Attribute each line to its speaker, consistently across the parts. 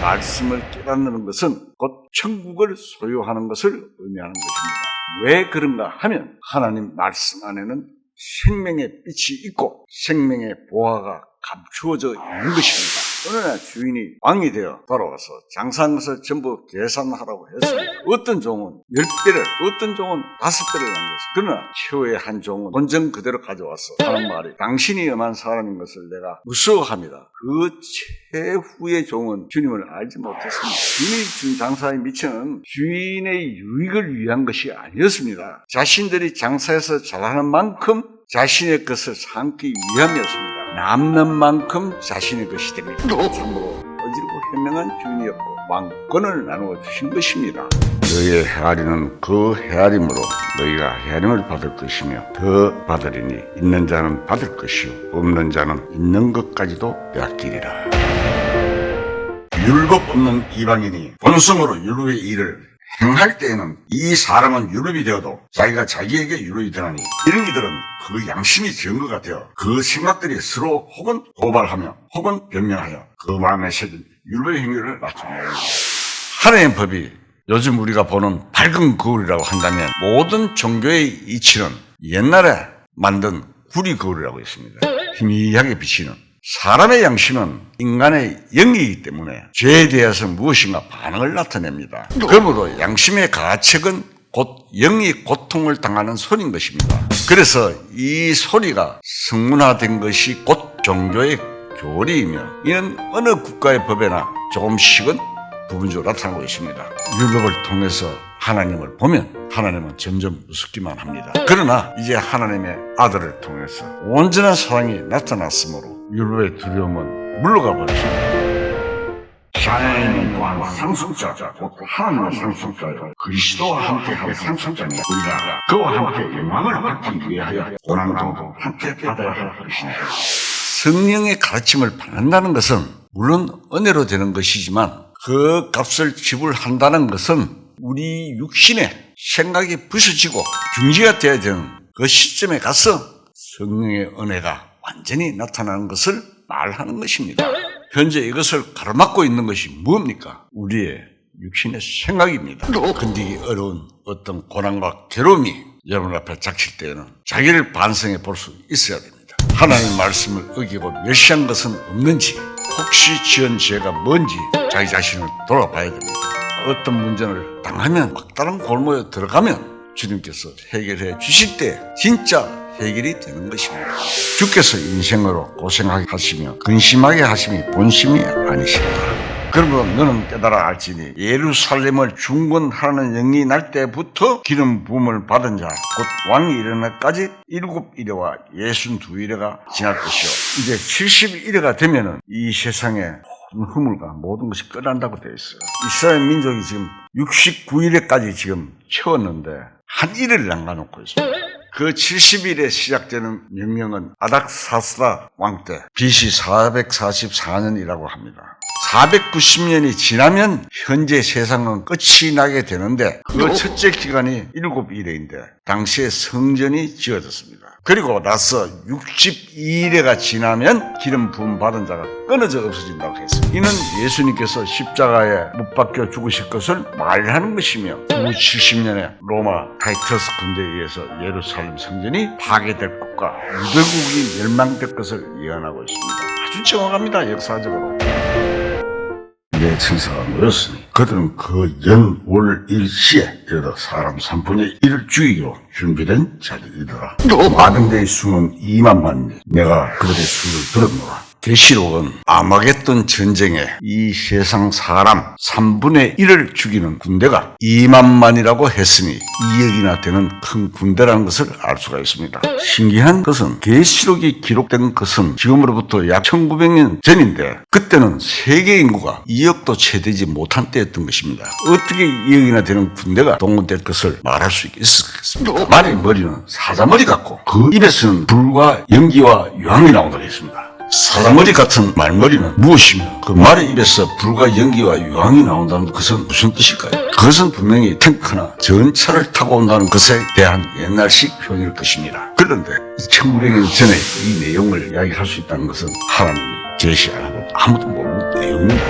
Speaker 1: 말씀을 깨닫는 것은 곧 천국을 소유하는 것을 의미하는 것입니다. 왜 그런가 하면 하나님 말씀 안에는 생명의 빛이 있고 생명의 보화가 감추어져 있는 것입니다. 어느 날 주인이 왕이 되어 돌아와서 장사한 것을 전부 계산하라고 해서 어떤 종은 10배를, 어떤 종은 5배를 남겼어. 그러나 최후의 한 종은 본전 그대로 가져왔어. 하는 말이 당신이 엄한 사람인 것을 내가 무서워합니다. 그 최후의 종은 주님을 알지 못했습니다. 주인이 준 장사의 미천은 주인의 유익을 위한 것이 아니었습니다. 자신들이 장사해서 잘하는 만큼 자신의 것을 삼기 위함이었습니다. 남는 만큼 자신의 것이 됩니다. 참으로 어지르고 현명한 주인이었고 왕권을 나누어 주신 것입니다. 너희의 헤아리는 그 헤아림으로 너희가 헤아림을 받을 것이며 더 받으리니 있는 자는 받을 것이요 없는 자는 있는 것까지도 빼앗기리라. 율법 없는 이방인이 본성으로 율법의 일을 행할 때에는 이 사람은 율법이 되어도 자기가 자기에게 율법이 되나니 이런 이들은 그 양심이 적은 것 같아요. 그 생각들이 서로 혹은 고발하며 혹은 변명하여 그 마음에 새긴 율법의 행위를 나타내요. 하나님의 법이 요즘 우리가 보는 밝은 거울이라고 한다면 모든 종교의 이치는 옛날에 만든 구리 거울이라고 있습니다. 희미하게 비치는 사람의 양심은 인간의 영이기 때문에 죄에 대해서 무엇인가 반응을 나타냅니다. 그러므로 양심의 가책은 곧 영이 고통을 당하는 소리인 것입니다. 그래서 이 소리가 성문화된 것이 곧 종교의 교리이며 이는 어느 국가의 법에나 조금씩은 부분적으로 나타나고 있습니다. 율법을 통해서 하나님을 보면 하나님은 점점 우습기만 합니다. 그러나 이제 하나님의 아들을 통해서 온전한 사랑이 나타났으므로 율법의 두려움은 물러가 버렸습니다. 하나님은 또한 상속자, 곧 하나님의 상속자요 그리스도와 함께하고 상속자니 우리가 그와 함께 영광을 받기 위하여 고난도 함께 받아야 할 것입니다. 성령의 가르침을 받는다는 것은 물론 은혜로 되는 것이지만 그 값을 지불한다는 것은 우리 육신의 생각이 부서지고 중지가 되어야 되는 그 시점에 가서 성령의 은혜가 완전히 나타나는 것을 말하는 것입니다. 현재 이것을 가로막고 있는 것이 무엇입니까? 우리의 육신의 생각입니다. 견디기 어려운 어떤 고난과 괴로움이 여러분 앞에 닥칠 때에는 자기를 반성해 볼 수 있어야 됩니다. 하나님의 말씀을 어기고 멸시한 것은 없는지, 혹시 지은 죄가 뭔지 자기 자신을 돌아봐야 됩니다. 어떤 문제를 당하면 막다른 골목에 들어가면 주님께서 해결해 주실 때 진짜 해결이 되는 것입니다. 주께서 인생으로 고생하게 하시며 근심하게 하심이 본심이 아니십니다. 그러므로 너는 깨달아 알지니 예루살렘을 중건하라는 영이 날 때부터 기름 부음을 받은 자 곧 왕이 일어날까지 7일에와 62일에가 지날 것이요 이제 71일에가 되면은 이 세상에 흐물과 모든 것이 끝난다고 되어 있어요. 이스라엘 민족이 지금 69일에까지 지금 채웠는데 한 일을 남겨놓고 있습니다. 그 70일에 시작되는 명령은 아닥사스다 왕 때 BC 444년이라고 합니다. 490년이 지나면 현재 세상은 끝이 나게 되는데 그 첫째 기간이 7일인데 당시에 성전이 지어졌습니다. 그리고 나서 62일에가 지나면 기름 부음 받은 자가 끊어져 없어진다고 했습니다. 이는 예수님께서 십자가에 못 박혀 죽으실 것을 말하는 것이며 후 70년에 로마 타이터스 군대에 의해서 예루살렘 성전이 파괴될 것과 유대국이 멸망될 것을 예언하고 있습니다. 아주 정확합니다. 역사적으로. 내 천사가 모였으니 그들은 그 연, 월, 일, 시에 이르러 사람 3분의 1을 죽이기로 준비된 자들이더라. 마등대의 수는 2만만이니 내가 그들의 수를 들었노라. 계시록은 아마겟돈 전쟁에 이 세상 사람 3분의 1을 죽이는 군대가 2만만이라고 했으니 2억이나 되는 큰 군대라는 것을 알 수가 있습니다. 신기한 것은 계시록이 기록된 것은 지금으로부터 약 1900년 전인데 그때는 세계 인구가 2억도 채 되지 못한 때였던 것입니다. 어떻게 2억이나 되는 군대가 동원될 것을 말할 수 있었겠습니까? 말의 머리는 사자머리 같고 그 입에서는 불과 연기와 유황이 나온다고 했습니다. 사자머리 같은 말머리는 무엇이며 그 말의 입에서 불과 연기와 유황이 나온다는 것은 무슨 뜻일까요? 그것은 분명히 탱크나 전차를 타고 온다는 것에 대한 옛날식 표현일 것입니다. 그런데 1900년 전에 이 내용을 이야기할 수 있다는 것은 하나님이 제시 안 하고 아무도 모르는 내용입니다.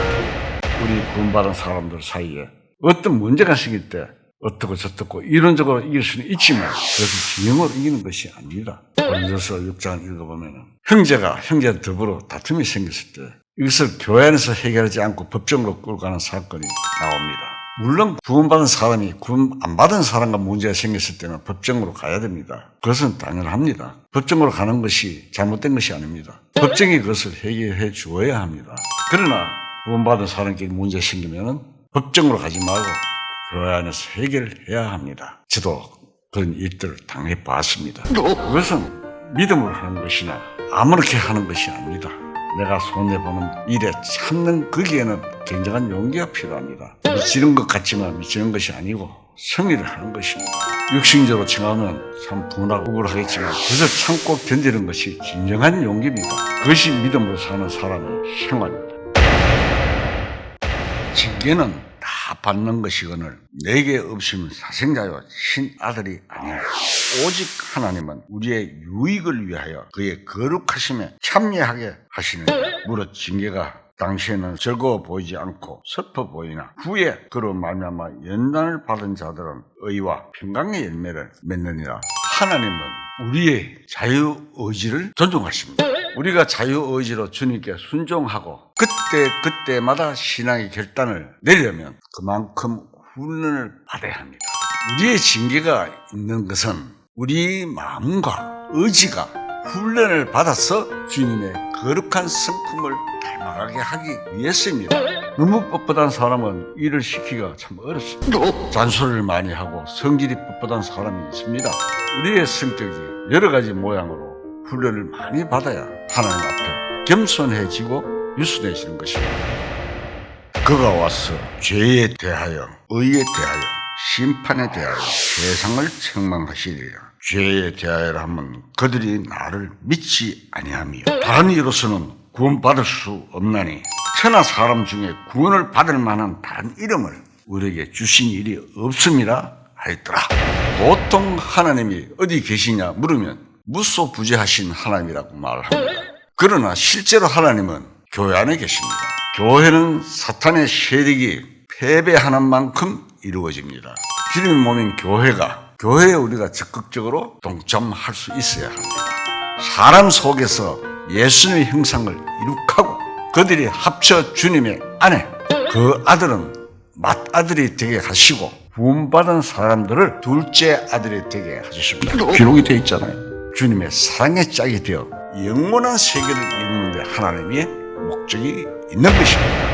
Speaker 2: 우리 구원받은 사람들 사이에 어떤 문제가 생길 때 어떻고 저떻고 이론적으로 이길 수는 있지만 그것을 진영으로 이기는 것이 아닙니다. 고린도서 6장 읽어보면 형제가 형제와 더불어 다툼이 생겼을 때 이것을 교회 안에서 해결하지 않고 법정으로 끌고 가는 사건이 나옵니다. 물론 구원받은 사람이 구원 안 받은 사람과 문제가 생겼을 때는 법정으로 가야 됩니다. 그것은 당연합니다. 법정으로 가는 것이 잘못된 것이 아닙니다. 법정이 그것을 해결해 주어야 합니다. 그러나 구원받은 사람께 문제가 생기면 법정으로 가지 말고 교회 안에서 해결해야 합니다. 저도 그런 일들을 당해봤습니다. 그것은 믿음으로 하는 것이나 아무렇게 하는 것이 아닙니다. 내가 손해보는 일에 참는 거기에는 굉장한 용기가 필요합니다. 미치는 것 같지만 미치는 것이 아니고 승리를 하는 것입니다. 육신적으로 청하면 참 분하고 억울하겠지만 그것을 참고 견디는 것이 진정한 용기입니다. 그것이 믿음으로 사는 사람의 생활입니다. 징계는 다 받는 것이거늘 내게 없으면 사생자요 신아들이 아니라 오직 하나님은 우리의 유익을 위하여 그의 거룩하심에 참여하게 하시느니 무릇 징계가 당시에는 즐거워 보이지 않고 슬퍼 보이나 후에 그로 말미암아 연단을 받은 자들은 의와 평강의 열매를 맺느니라. 하나님은 우리의 자유의지를 존중하십니다. 우리가 자유의지로 주님께 순종하고 그때마다 신앙의 결단을 내려면 그만큼 훈련을 받아야 합니다. 우리의 징계가 있는 것은 우리 마음과 의지가 훈련을 받아서 주님의 거룩한 성품을 닮아가게 하기 위해서입니다. 너무 뻣뻣한 사람은 일을 시키기가 참 어렵습니다. 잔소리를 많이 하고 성질이 뻣뻣한 사람이 있습니다. 우리의 성격이 여러 가지 모양으로 훈련을 많이 받아야 하나님 앞에 겸손해지고 유순해지는 것입니다. 그가 와서 죄에 대하여 의에 대하여 심판에 대하여 세상을 책망하시리라. 죄에 대하여 하면 그들이 나를 믿지 아니하며 다른 이로서는 구원받을 수 없나니 천하 사람 중에 구원을 받을 만한 다른 이름을 우리에게 주신 일이 없음이라 하였더라. 보통 하나님이 어디 계시냐 물으면 무소부재하신 하나님이라고 말합니다. 그러나 실제로 하나님은 교회 안에 계십니다. 교회는 사탄의 세력이 패배하는 만큼 이루어집니다. 주님의 몸인 교회에 우리가 적극적으로 동참할 수 있어야 합니다. 사람 속에서 예수님의 형상을 이룩하고 그들이 합쳐 주님의 아내, 그 아들은 맏아들이 되게 하시고 구원받은 사람들을 둘째 아들이 되게 하셨습니다. 기록이 되어 있잖아요. 주님의 사랑의 짝이 되어 영원한 세계를 이루는 데 하나님의 목적이 있는 것입니다.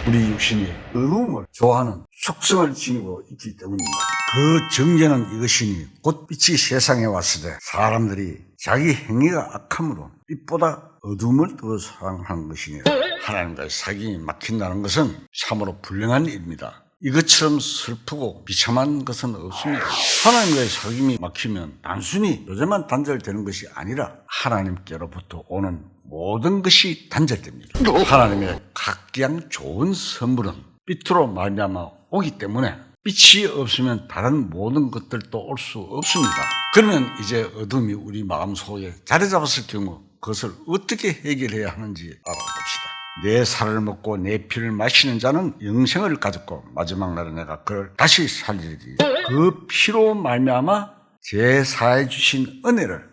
Speaker 2: 우리 육신이 어두움을 좋아하는 속성을 지니고 있기 때문입니다. 그 정죄는 이것이니 곧 빛이 세상에 왔을 때 사람들이 자기 행위가 악함으로 빛보다 어두움을 더 사랑하는 것이니 하나님과의 사귐이 막힌다는 것은 참으로 불행한 일입니다. 이것처럼 슬프고 비참한 것은 없습니다. 하나님과의 사귐이 막히면 단순히 요새만 단절되는 것이 아니라 하나님께로부터 오는 모든 것이 단절됩니다. 하나님의 각양 좋은 선물은 빛으로 말미암아 오기 때문에 빛이 없으면 다른 모든 것들도 올 수 없습니다. 그러면 이제 어둠이 우리 마음속에 자리 잡았을 경우 그것을 어떻게 해결해야 하는지 알아봅시다. 내 살을 먹고 내 피를 마시는 자는 영생을 가졌고 마지막 날에 내가 그를 다시 살리리니 그 피로 말미암아 제사해 주신 은혜를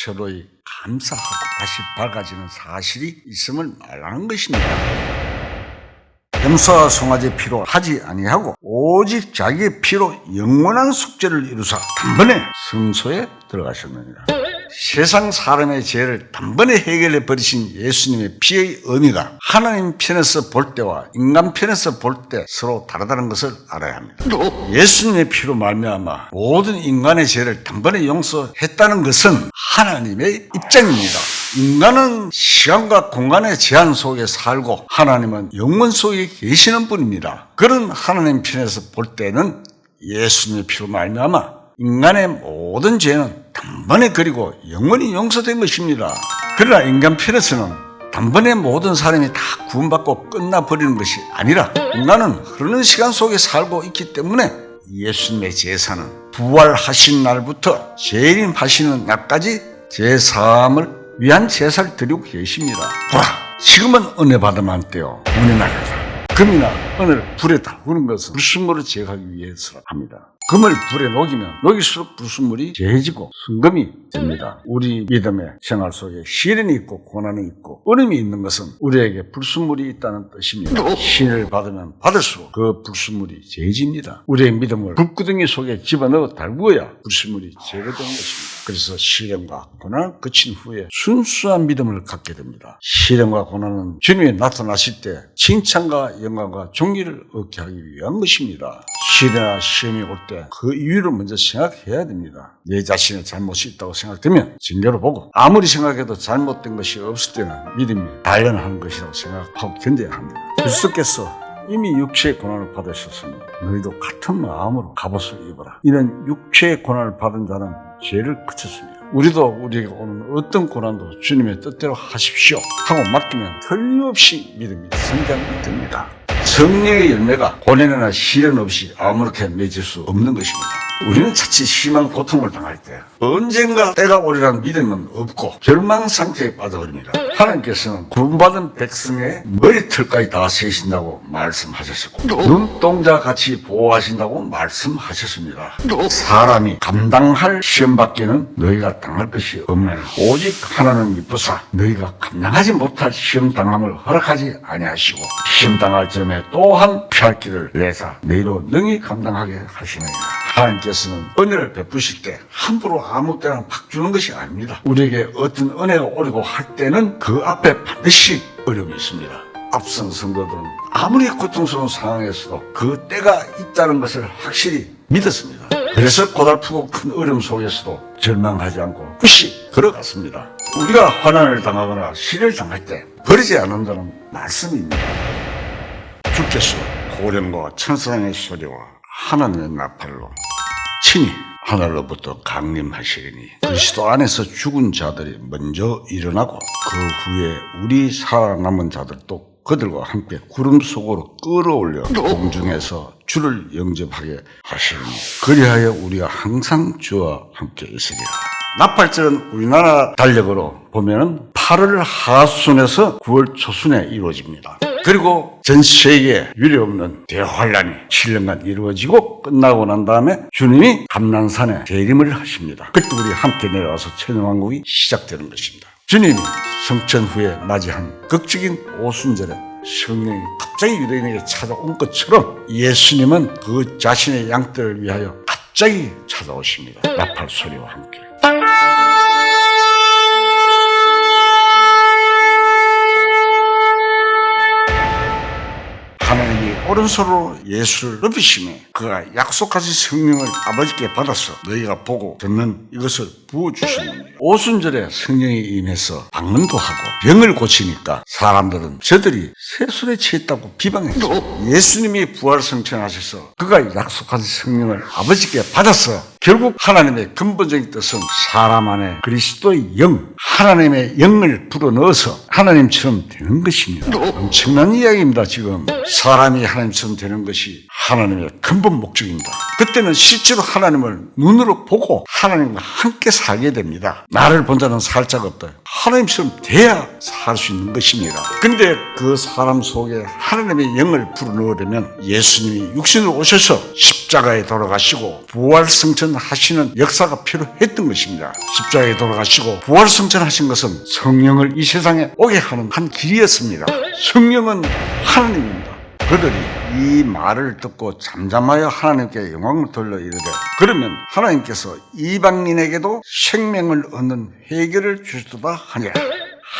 Speaker 2: 서로의 감사하고 다시 밝아지는 사실이 있음을 말하는 것입니다. 염소와 송아지의 피로 하지 아니하고 오직 자기의 피로 영원한 속죄를 이루사 단번에 성소에 들어가셨느니라. 세상 사람의 죄를 단번에 해결해 버리신 예수님의 피의 의미가 하나님 편에서 볼 때와 인간 편에서 볼 때 서로 다르다는 것을 알아야 합니다. 예수님의 피로 말미암아 모든 인간의 죄를 단번에 용서했다는 것은 하나님의 입장입니다. 인간은 시간과 공간의 제한 속에 살고 하나님은 영원 속에 계시는 분입니다. 그런 하나님 편에서 볼 때는 예수님의 피로 말미암아 인간의 모든 죄는 단번에 그리고 영원히 용서된 것입니다. 그러나 인간 편에서는 단번에 모든 사람이 다 구원받고 끝나버리는 것이 아니라 인간은 흐르는 시간 속에 살고 있기 때문에 예수님의 제사는 부활하신 날부터 재림하시는 날까지 제사함을 위한 제사를 드리고 계십니다. 보라, 지금은 은혜 받으면 안 돼요. 은혜 나라라. 금이나 은을 불에 달구는 것은 불순물을 제거하기 위해서라 합니다. 금을 불에 녹이면 녹일수록 불순물이 제해지고 순금이 됩니다. 우리 믿음의 생활 속에 시련이 있고 고난이 있고 어려움이 있는 것은 우리에게 불순물이 있다는 뜻입니다. 시련을 받으면 받을수록 그 불순물이 제해집니다. 우리의 믿음을 불구덩이 속에 집어넣어 달구어야 불순물이 제거되는 것입니다. 그래서 시련과 고난을 거친 후에 순수한 믿음을 갖게 됩니다. 시련과 고난은 주님이 나타나실 때 칭찬과 영광과 존귀를 얻게 하기 위한 것입니다. 시련이나 시험이 올 때 그 이유를 먼저 생각해야 됩니다. 내 자신의 잘못이 있다고 생각되면 징계로 보고 아무리 생각해도 잘못된 것이 없을 때는 믿음이 단련하는 것이라고 생각하고 견뎌야 합니다. 그리스도께서 이미 육체의 고난을 받으셨으니 너희도 같은 마음으로 갑옷을 입어라. 이는 육체의 고난을 받은 자는 죄를 그쳤습니다. 우리도 우리에게 오는 어떤 고난도 주님의 뜻대로 하십시오 하고 맡기면 틀림없이 믿음이 성장이 됩니다. 성령의 열매가 고난이나 시련 없이 아무렇게 맺을 수 없는 것입니다. 우리는 자칫 심한 고통을 당할 때 언젠가 때가 오리라는 믿음은 없고 절망 상태에 빠져버립니다. 하나님께서는 구원받은 백성의 머리털까지 다 세신다고 말씀하셨고 눈동자같이 보호하신다고 말씀하셨습니다. 사람이 감당할 시험밖에는 너희가 당할 것이 없나니 오직 하나는 미쁘사 너희가 감당하지 못할 시험 당함을 허락하지 아니하시고 시험 당할 점에 또한 피할 길을 내사 너희로 능히 감당하게 하시느니라. 하나님께서는 은혜를 베푸실 때 함부로 아무 때나 막 주는 것이 아닙니다. 우리에게 어떤 은혜가 오려고 할 때는 그 앞에 반드시 어려움이 있습니다. 앞선 성도들은 아무리 고통스러운 상황에서도 그 때가 있다는 것을 확실히 믿었습니다. 그래서 고달프고 큰 어려움 속에서도 절망하지 않고 끝이 걸어갔습니다. 우리가 환난을 당하거나 시련을 당할 때 버리지 않는다는 말씀입니다. 주께서 고령과 천사장의 소리와 하나님의 나팔로 친히 하늘로부터 강림하시리니 그리스도 안에서 죽은 자들이 먼저 일어나고 그 후에 우리 살아남은 자들도 그들과 함께 구름 속으로 끌어올려 공중에서 주를 영접하게 하시리니 그리하여 우리가 항상 주와 함께 있으리라. 나팔절은 우리나라 달력으로 보면은 8월 하순에서 9월 초순에 이루어집니다. 그리고 전 세계에 유례없는 대환란이 7년간 이루어지고 끝나고 난 다음에 주님이 감난산에 재림을 하십니다. 그때 우리 함께 내려와서 천년왕국이 시작되는 것입니다. 주님이 성천 후에 맞이한 극적인 오순절에 성령이 갑자기 유대인에게 찾아온 것처럼 예수님은 그 자신의 양떼를 위하여 갑자기 찾아오십니다. 나팔 소리와 함께. 하나님이 오른손으로 예수를 높이시며 그가 약속하신 성령을 아버지께 받아서 너희가 보고 듣는 이것을 부어주시는 오순절에 성령이 임해서 방언도 하고 병을 고치니까 사람들은 저들이 세술에 취했다고 비방했죠. 예수님이 부활성천하셔서 그가 약속한 성령을 아버지께 받아서 결국 하나님의 근본적인 뜻은 사람 안에 그리스도의 영, 하나님의 영을 불어넣어서 하나님처럼 되는 것입니다. 엄청난 이야기입니다. 지금 사람이 하나님처럼 되는 것이 하나님의 근본 목적입니다. 그때는 실제로 하나님을 눈으로 보고 하나님과 함께 살게 됩니다. 나를 본 자는 살 자가 없다. 하나님처럼 돼야 살 수 있는 것입니다. 근데 그 사람 속에 하나님의 영을 불어넣으려면 예수님이 육신으로 오셔서 십자가에 돌아가시고 부활승천 하시는 역사가 필요했던 것입니다. 십자가에 돌아가시고 부활승천 하신 것은 성령을 이 세상에 오게 하는 한 길이었습니다. 성령은 하나님입니다. 그들이 이 말을 듣고 잠잠하여 하나님께 영광을 돌려 이르되 그러면 하나님께서 이방인에게도 생명을 얻는 해결을 주시도다 하니라.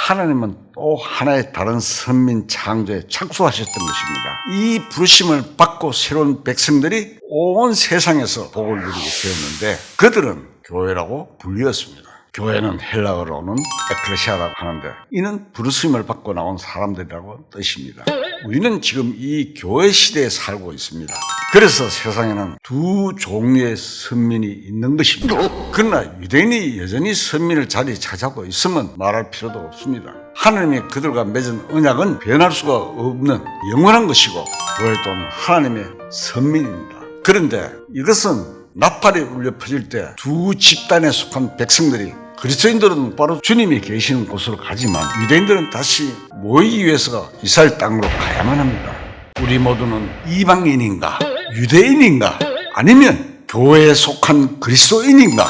Speaker 2: 하나님은 또 하나의 다른 선민 창조에 착수하셨던 것입니다. 이 부르심을 받고 새로운 백성들이 온 세상에서 복을 누리게 되었는데 그들은 교회라고 불리었습니다. 교회는 헬라어로는 에클레시아라고 하는데 이는 부르심을 받고 나온 사람들이라고 뜻입니다. 우리는 지금 이 교회 시대에 살고 있습니다. 그래서 세상에는 두 종류의 선민이 있는 것입니다. 그러나 유대인이 여전히 선민을 자리 차지하고 있으면 말할 필요도 없습니다. 하나님이 그들과 맺은 언약은 변할 수가 없는 영원한 것이고 교회 또한 하나님의 선민입니다. 그런데 이것은 나팔이 울려 퍼질 때 두 집단에 속한 백성들이 그리스도인들은 바로 주님이 계시는 곳으로 가지만 유대인들은 다시 모이기 위해서 이스라엘 땅으로 가야만 합니다. 우리 모두는 이방인인가, 유대인인가, 아니면 교회에 속한 그리스도인인가?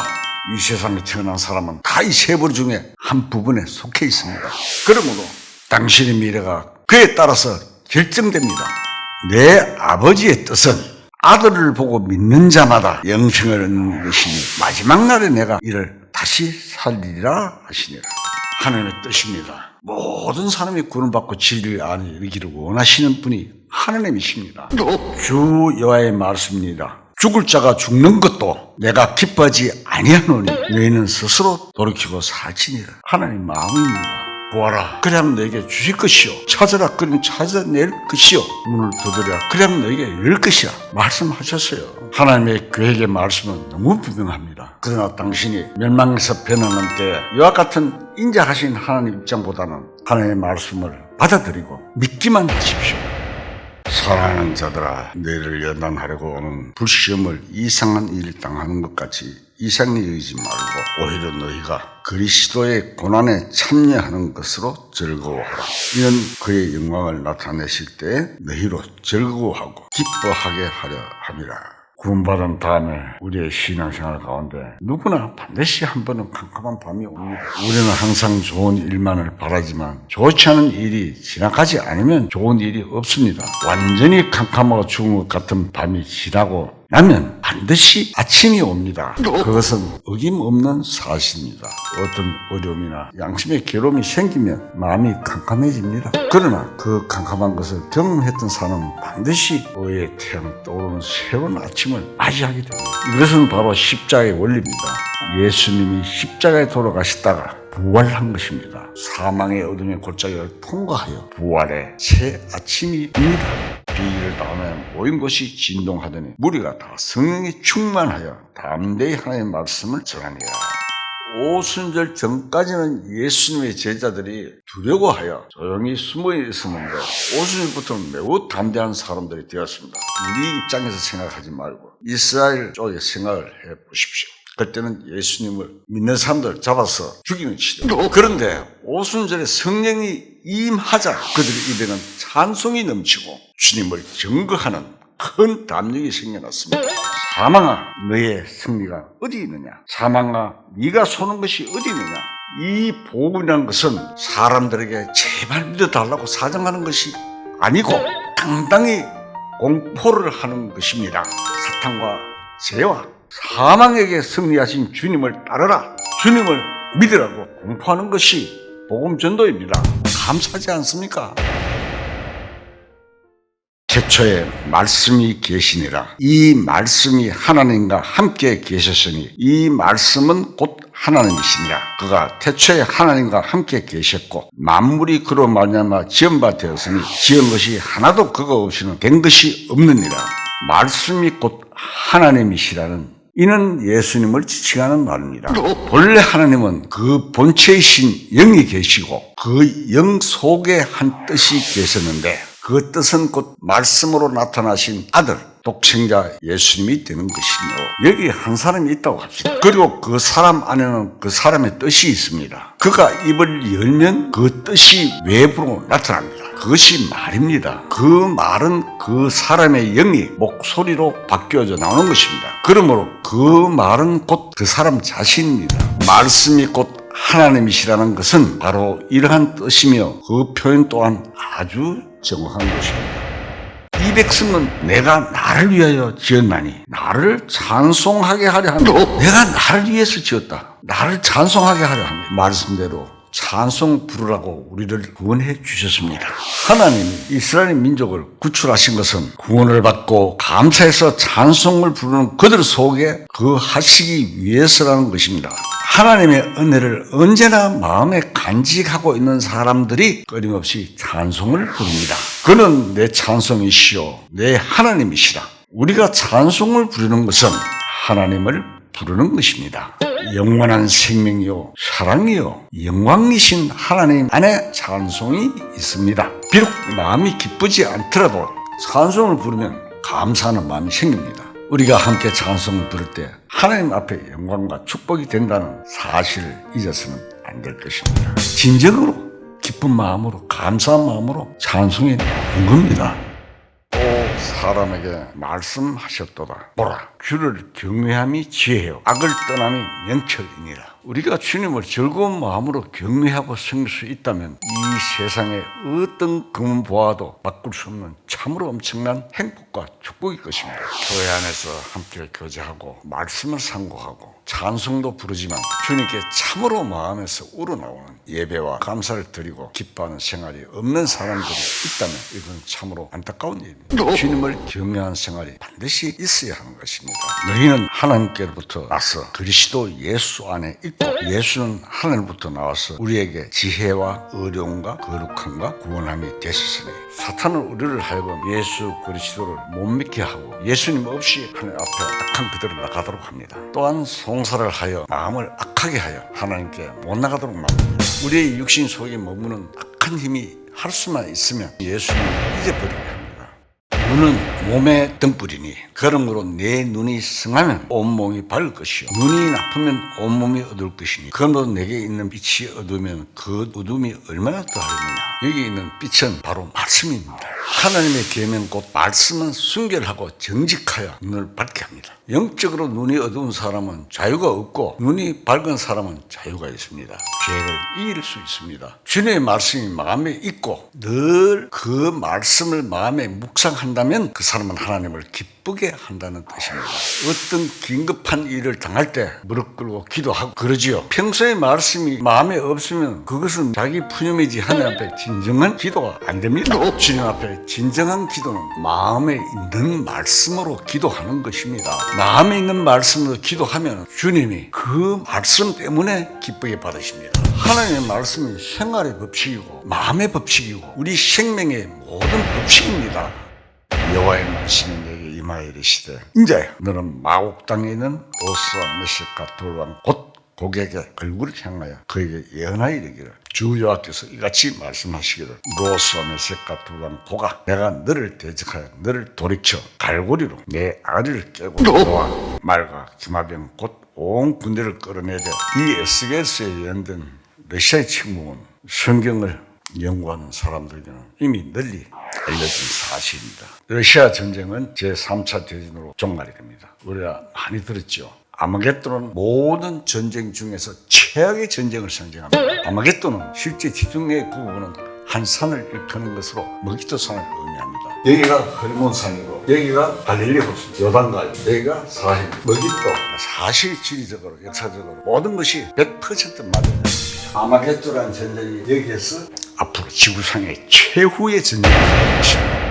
Speaker 2: 이 세상에 태어난 사람은 다 이 세 부류 중에 한 부분에 속해 있습니다. 그러므로 당신의 미래가 그에 따라서 결정됩니다. 내 아버지의 뜻은 아들을 보고 믿는 자마다 영생을 얻는 것이니 마지막 날에 내가 이를 다시 살리리라 하시니라. 하나님의 뜻입니다. 모든 사람이 구원받고 진리를 안에 이르기를 원하시는 분이 하나님이십니다. 주 여호와의 말씀입니다. 죽을 자가 죽는 것도 내가 기뻐하지 아니하노니 너희는 스스로 돌이키고 살지니라. 하나님 마음입니다. 보아라, 그리하면 너에게 주실 것이요, 찾아라, 그리면 찾아낼 것이요, 문을 두드려라, 그리하면 너에게 열 것이라 말씀하셨어요. 하나님의 계획의 말씀은 너무 분명합니다. 그러나 당신이 멸망에서 변하는 때 이와 같은 인자하신 하나님 입장보다는 하나님의 말씀을 받아들이고 믿기만 하십시오. 사랑하는 자들아, 너희를 연단하려고 오는 불시험을 이상한 일을 당하는 것 같이 이상히 여기지 말고 오히려 너희가 그리스도의 고난에 참여하는 것으로 즐거워하라. 이는 그의 영광을 나타내실 때 너희로 즐거워하고 기뻐하게 하려 함이라. 구원받은 다음에 우리의 신앙생활 가운데 누구나 반드시 한 번은 캄캄한 밤이 옵니다. 우리는 항상 좋은 일만을 바라지만 좋지 않은 일이 지나가지 않으면 좋은 일이 없습니다. 완전히 캄캄하고 죽은 것 같은 밤이 지나고 나면 반드시 아침이 옵니다. 그것은 어김없는 사실입니다. 어떤 어려움이나 양심의 괴로움이 생기면 마음이 캄캄해집니다. 그러나 그 캄캄한 것을 경험했던 사람은 반드시 의의 태양 떠오르는 새로운 아침을 맞이하게 됩니다. 이것은 바로 십자가의 원리입니다. 예수님이 십자가에 돌아가셨다가 부활한 것입니다. 사망의 어둠의 골짜기를 통과하여 부활의 새 아침이 옵니다. 비를 다음에 모인 곳이 진동하더니 무리가 다 성령에 충만하여 담대히 하나님의 말씀을 전하니라. 오순절 전까지는 예수님의 제자들이 두려워하여 조용히 숨어 있었는데 오순절부터는 매우 담대한 사람들이 되었습니다. 우리 입장에서 생각하지 말고 이스라엘 쪽에 생각을 해보십시오. 그때는 예수님을 믿는 사람들 잡아서 죽이는 시대. 그런데 오순절에 성령이 임하자 그들의 입에는 찬송이 넘치고 주님을 증거하는 큰 담력이 생겨났습니다. 사망아, 너의 승리가 어디 있느냐? 사망아, 네가 쏘는 것이 어디 있느냐? 이 복음이라는 것은 사람들에게 제발 믿어달라고 사정하는 것이 아니고 당당히 공포를 하는 것입니다. 사탄과 죄와 사망에게 승리하신 주님을 따르라, 주님을 믿으라고 공포하는 것이 복음 전도입니다. 감사하지 않습니까? 태초에 말씀이 계시니라. 이 말씀이 하나님과 함께 계셨으니 이 말씀은 곧 하나님이시니라. 그가 태초에 하나님과 함께 계셨고 만물이 그로 말미암아 지은 바 되었으니 지은 것이 하나도 그가 없이는 된 것이 없느니라. 말씀이 곧 하나님이시라는 이는 예수님을 지칭하는 말입니다. 본래 하나님은 그 본체이신 영이 계시고 그 영 속에 한 뜻이 계셨는데 그 뜻은 곧 말씀으로 나타나신 아들, 독생자 예수님이 되는 것이며 여기 한 사람이 있다고 합시다. 그리고 그 사람 안에는 그 사람의 뜻이 있습니다. 그가 입을 열면 그 뜻이 외부로 나타납니다. 그것이 말입니다. 그 말은 그 사람의 영이 목소리로 바뀌어져 나오는 것입니다. 그러므로 그 말은 곧 그 사람 자신입니다. 말씀이 곧 하나님이시라는 것은 바로 이러한 뜻이며 그 표현 또한 아주 정확한 것입니다. 이 백성은 내가 나를 위하여 지었나니 나를 찬송하게 하려 합니다. 내가 나를 위해서 지었다. 나를 찬송하게 하려 합니다. 말씀대로 찬송 부르라고 우리를 구원해 주셨습니다. 하나님이 이스라엘 민족을 구출하신 것은 구원을 받고 감사해서 찬송을 부르는 그들 속에 그 하시기 위해서라는 것입니다. 하나님의 은혜를 언제나 마음에 간직하고 있는 사람들이 끊임없이 찬송을 부릅니다. 그는 내 찬송이시요 내 하나님이시라. 우리가 찬송을 부르는 것은 하나님을 부르는 것입니다. 영원한 생명이요 사랑이요 영광이신 하나님 안에 찬송이 있습니다. 비록 마음이 기쁘지 않더라도 찬송을 부르면 감사하는 마음이 생깁니다. 우리가 함께 찬송을 부를 때 하나님 앞에 영광과 축복이 된다는 사실을 잊어서는 안 될 것입니다. 진정으로 기쁜 마음으로 감사한 마음으로 찬송해 나온 겁니다. 사람에게 말씀하셨도다. 보라, 주를 경외함이 지혜요 악을 떠남이 명철이니라. 우리가 주님을 즐거운 마음으로 경외하고 섬길 수 있다면 이 세상에 어떤 금은 보아도 바꿀 수 없는 참으로 엄청난 행복과 축복일 것입니다. 교회 안에서 함께 교제하고 말씀을 상고하고 찬송도 부르지만 주님께 참으로 마음에서 우러나오는 예배와 감사를 드리고 기뻐하는 생활이 없는 사람들이 있다면 이건 참으로 안타까운 일입니다. 주님을 경외하는 생활이 반드시 있어야 하는 것입니다. 너희는 하나님께로부터 나서 그리스도 예수 안에 있고 예수는 하늘부터 나와서 우리에게 지혜와 의로움과 거룩함과 구원함이 되셨으니 사탄은 우리를 하여금 예수 그리스도를 못 믿게 하고 예수님 없이 하나님 앞에 악한 그대로 나가도록 합니다. 또한 송사를 하여 마음을 악하게 하여 하나님께 못 나가도록 만듭니다. 우리의 육신 속에 머무는 악한 힘이 할 수만 있으면 예수님을 잊어버리게 합니다. 눈은 몸의 등불이니 그러므로 내 눈이 성하면 온몸이 밝을 것이요 눈이 나쁘면 온몸이 어두울 것이니 그러므로 내게 있는 빛이 어두우면 그 어둠이 얼마나 더하느냐. 여기 있는 빛은 바로 말씀입니다. 하나님의 계명 곧 말씀은 순결하고 정직하여 눈을 밝게 합니다. 영적으로 눈이 어두운 사람은 자유가 없고 눈이 밝은 사람은 자유가 있습니다. 죄를 이길 수 있습니다. 주님의 말씀이 마음에 있고 늘 그 말씀을 마음에 묵상한다면 그 사람은 하나님을 기쁘게 한다는 뜻입니다. 어떤 긴급한 일을 당할 때 무릎 꿇고 기도하고 그러지요. 평소에 말씀이 마음에 없으면 그것은 자기 푸념이지 하나님 앞에 진정한 기도가 안 됩니다. 주님 앞에 진정한 기도는 마음에 있는 말씀으로 기도하는 것입니다. 마음에 있는 말씀으로 기도하면 주님이 그 말씀 때문에 기쁘게 받으십니다. 하나님의 말씀이 생활의 법칙이고 마음의 법칙이고 우리 생명의 모든 법칙입니다. 여호와의 말씀이 내게 임하여 이르시되 이제 너는 마곡 땅에 있는 로스와 메섹과 돌방 곧 고객의 얼굴을 향하여 그에게 예언하여 이르기를 주 여호와께서 이같이 말씀하시기를 로스와 메섹과 돌방 고가 내가 너를 대적하여 너를 돌이켜 갈고리로 내 아리를 깨고 너와 말과 기마병 곧 온 군대를 끌어내되 이 에스겔서에 예언된 러시아의 침공은 성경을 연구하는 사람들에게는 이미 널리 알려진 사실입니다. 러시아 전쟁은 제3차 대전으로 종말이 됩니다. 우리가 많이 들었죠. 아마겟돈은 모든 전쟁 중에서 최악의 전쟁을 상징합니다. 아마겟돈은 실제 지중해 부분은 한 산을 일컫는 것으로 머기토 산을 의미합니다. 여기가 헐몬산이고 여기가 갈릴리 호수, 요단강, 여기가 사해, 머기토. 사실 지리적으로 역사적으로 모든 것이 100% 맞아요. 아마겟돈이라는 전쟁이 여기에서 앞으로 지구상의 최후의 전쟁이 될 것입니다.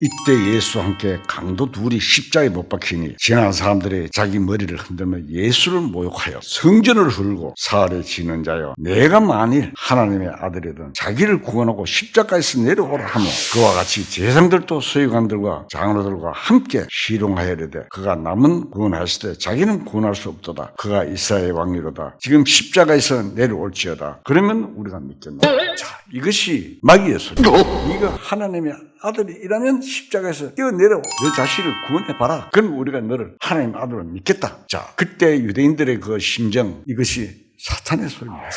Speaker 2: 이때 예수와 함께 강도 둘이 십자가에 못 박히니 지나간 사람들이 자기 머리를 흔들며 예수를 모욕하여 성전을 헐고 사흘에 지는 자여 내가 만일 하나님의 아들이든 자기를 구원하고 십자가에서 내려오라 하며 그와 같이 제사장들도 서기관들과 장로들과 함께 희롱하여르되 그가 남은 구원하실 때 자기는 구원할 수 없도다. 그가 이스라엘의 왕이로다. 지금 십자가에서 내려올지어다. 그러면 우리가 믿겠노. 자, 이것이 마귀의 소리. 네가 하나님의 아들이라면 십자가에서 뛰어내려 너 자신을 구원해봐라. 그럼 우리가 너를 하나님 아들로 믿겠다. 자, 그때 유대인들의 그 심정, 이것이 사탄의 소리입니다.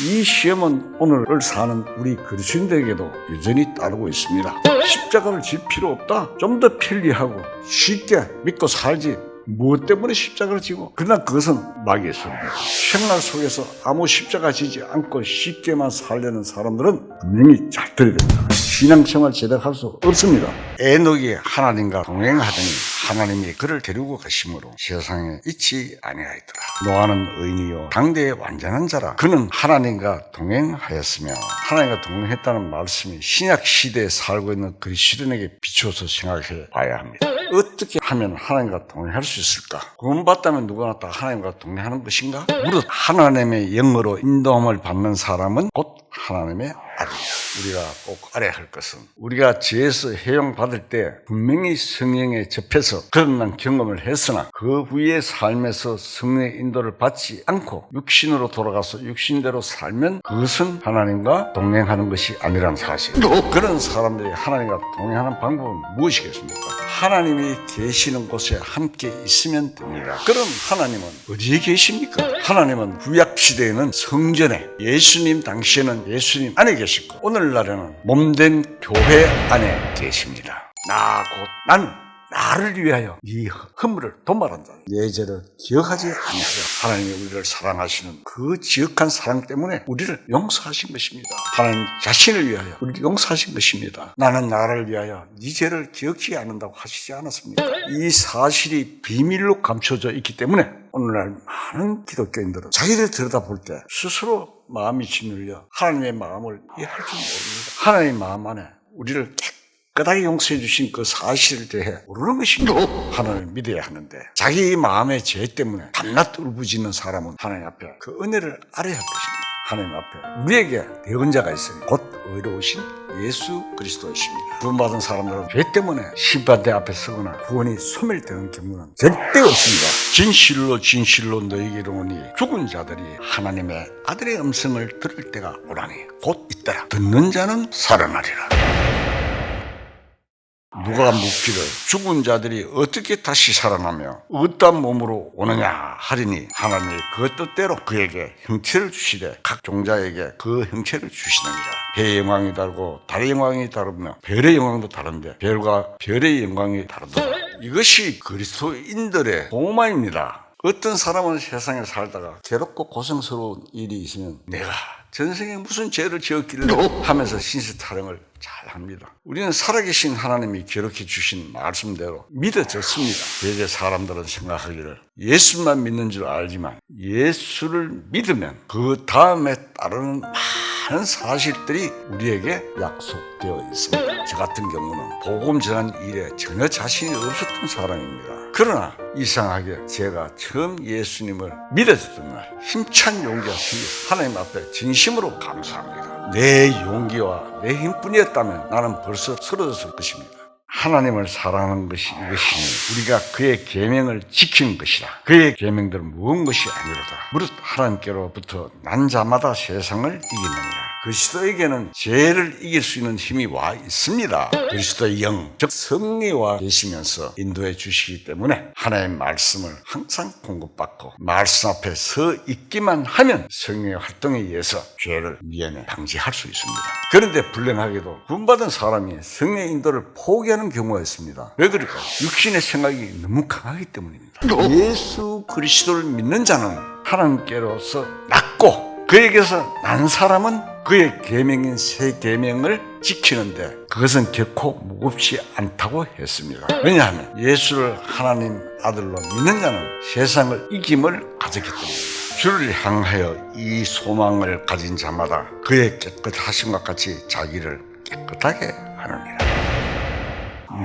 Speaker 2: 이 시험은 오늘을 사는 우리 그리스도인들에게도 여전히 따르고 있습니다. 십자가를 질 필요 없다. 좀 더 편리하고 쉽게 믿고 살지. 무엇 때문에 십자가를 지고? 그러나 그것은 마귀의 소리입니다. 생활 속에서 아무 십자가 지지 않고 쉽게만 살려는 사람들은 분명히 잘 들어야 됩니다. 신앙생활 제대로 할 수 없습니다. 에녹이 하나님과 동행하더니 하나님이 그를 데리고 가심으로 세상에 있지 아니하였더라. 노아는 의인이요 당대의 완전한 자라. 그는 하나님과 동행하였으며 하나님과 동행했다는 말씀이 신약 시대에 살고 있는 그리스도인에게 비추어서 생각해 봐야 합니다. 어떻게 하면 하나님과 동행할 수 있을까? 구원받다면 누구나 다 하나님과 동행하는 것인가? 무릇 하나님의 영으로 인도함을 받는 사람은 곧 하나님의 아들이다. 우리가 꼭 알아야 할 것은 우리가 죄에서 해용받을 때 분명히 성령에 접해서 그런 경험을 했으나 그 후의 삶에서 성령의 인도를 받지 않고 육신으로 돌아가서 육신대로 살면 그것은 하나님과 동행하는 것이 아니라는 사실. 그런 사람들이 하나님과 동행하는 방법은 무엇이겠습니까? 하나님이 계시는 곳에 함께 있으면 됩니다. 그럼 하나님은 어디에 계십니까? 하나님은 구약시대에는 성전에, 예수님 당시에는 예수님 안에 계셨고 오늘날에는 몸된 교회 안에 계십니다. 나 곧 나는 나를 위하여 네 허물을 도말한다. 내 죄를 기억하지 아니하려. 하나님이 우리를 사랑하시는 그 지극한 사랑 때문에 우리를 용서하신 것입니다. 하나님 자신을 위하여 우리를 용서하신 것입니다. 나는 나를 위하여 네 죄를 기억지 않는다고 하시지 않았습니까? 이 사실이 비밀로 감춰져 있기 때문에 오늘날 많은 기독교인들은 자기를 들여다볼 때 스스로 마음이 짓눌려 하나님의 마음을 이해할 줄 모릅니다. 하나님의 마음 안에 우리를 깨끗하게 용서해 주신 그 사실에 대해 모르는 것입니다. 하나님을 믿어야 하는데 자기 마음의 죄 때문에 밤낮 울부짖는 사람은 하나님 앞에 그 은혜를 알아야 할 것입니다. 하나님 앞에 우리에게 대언자가 있으니 곧 의로우신 예수 그리스도이십니다. 구원받은 사람들은 죄 때문에 심판대 앞에 서거나 구원이 소멸되는 경우는 절대 없습니다. 진실로 진실로 너희에게 이르노니 죽은 자들이 하나님의 아들의 음성을 들을 때가 오라니 곧 있더라. 듣는 자는 살아나리라. 누가 묻기를 죽은 자들이 어떻게 다시 살아나며 어떠한 몸으로 오느냐 하리니 하나님이 그 뜻대로 그에게 형체를 주시되 각 종자에게 그 형체를 주시느니라. 해의 영광이 다르고 달의 영광이 다르며 별의 영광도 다른데 별과 별의 영광이 다르다. 이것이 그리스도인들의 복음입니다. 어떤 사람은 세상에 살다가 괴롭고 고생스러운 일이 있으면 내가 전생에 무슨 죄를 지었길래 하면서 신세타령을 잘합니다. 우리는 살아계신 하나님이 기록해 주신 말씀대로 믿어졌습니다. 대개 사람들은 생각하기를 예수만 믿는 줄 알지만 예수를 믿으면 그 다음에 따르는 많은 사실들이 우리에게 약속되어 있습니다. 저 같은 경우는 복음 전한 일에 전혀 자신이 없었던 사람입니다. 그러나 이상하게 제가 처음 예수님을 믿었던 날 힘찬 용기가 생겼어요. 하나님 앞에 진심으로 감사합니다. 내 용기와 내 힘뿐이었다면 나는 벌써 쓰러졌을 것입니다. 하나님을 사랑하는 것이 이것이니 우리가 그의 계명을 지키는 것이라. 그의 계명들은 무언 것이 아니로다. 무릇 하나님께로부터 난 자마다 세상을 이기느니라. 그리스도에게는 죄를 이길 수 있는 힘이 와 있습니다. 그리스도의 영, 즉 성리와 계시면서 인도해 주시기 때문에 하나님의 말씀을 항상 공급받고 말씀 앞에 서 있기만 하면 성령의 활동에 의해서 죄를 미연에 방지할 수 있습니다. 그런데 불행하게도 구원받은 사람이 성령의 인도를 포기하는 경우가 있습니다. 왜 그럴까요? 육신의 생각이 너무 강하기 때문입니다. 예수 그리스도를 믿는 자는 하나님께로서 낫고 그에게서 난 사람은 그의 계명인 새 계명을 지키는데 그것은 결코 무겁지 않다고 했습니다. 왜냐하면 예수를 하나님 아들로 믿는 자는 세상을 이김을 가졌기 때문입니다. 주를 향하여 이 소망을 가진 자마다 그의 깨끗하심과 같이 자기를 깨끗하게 하느니라.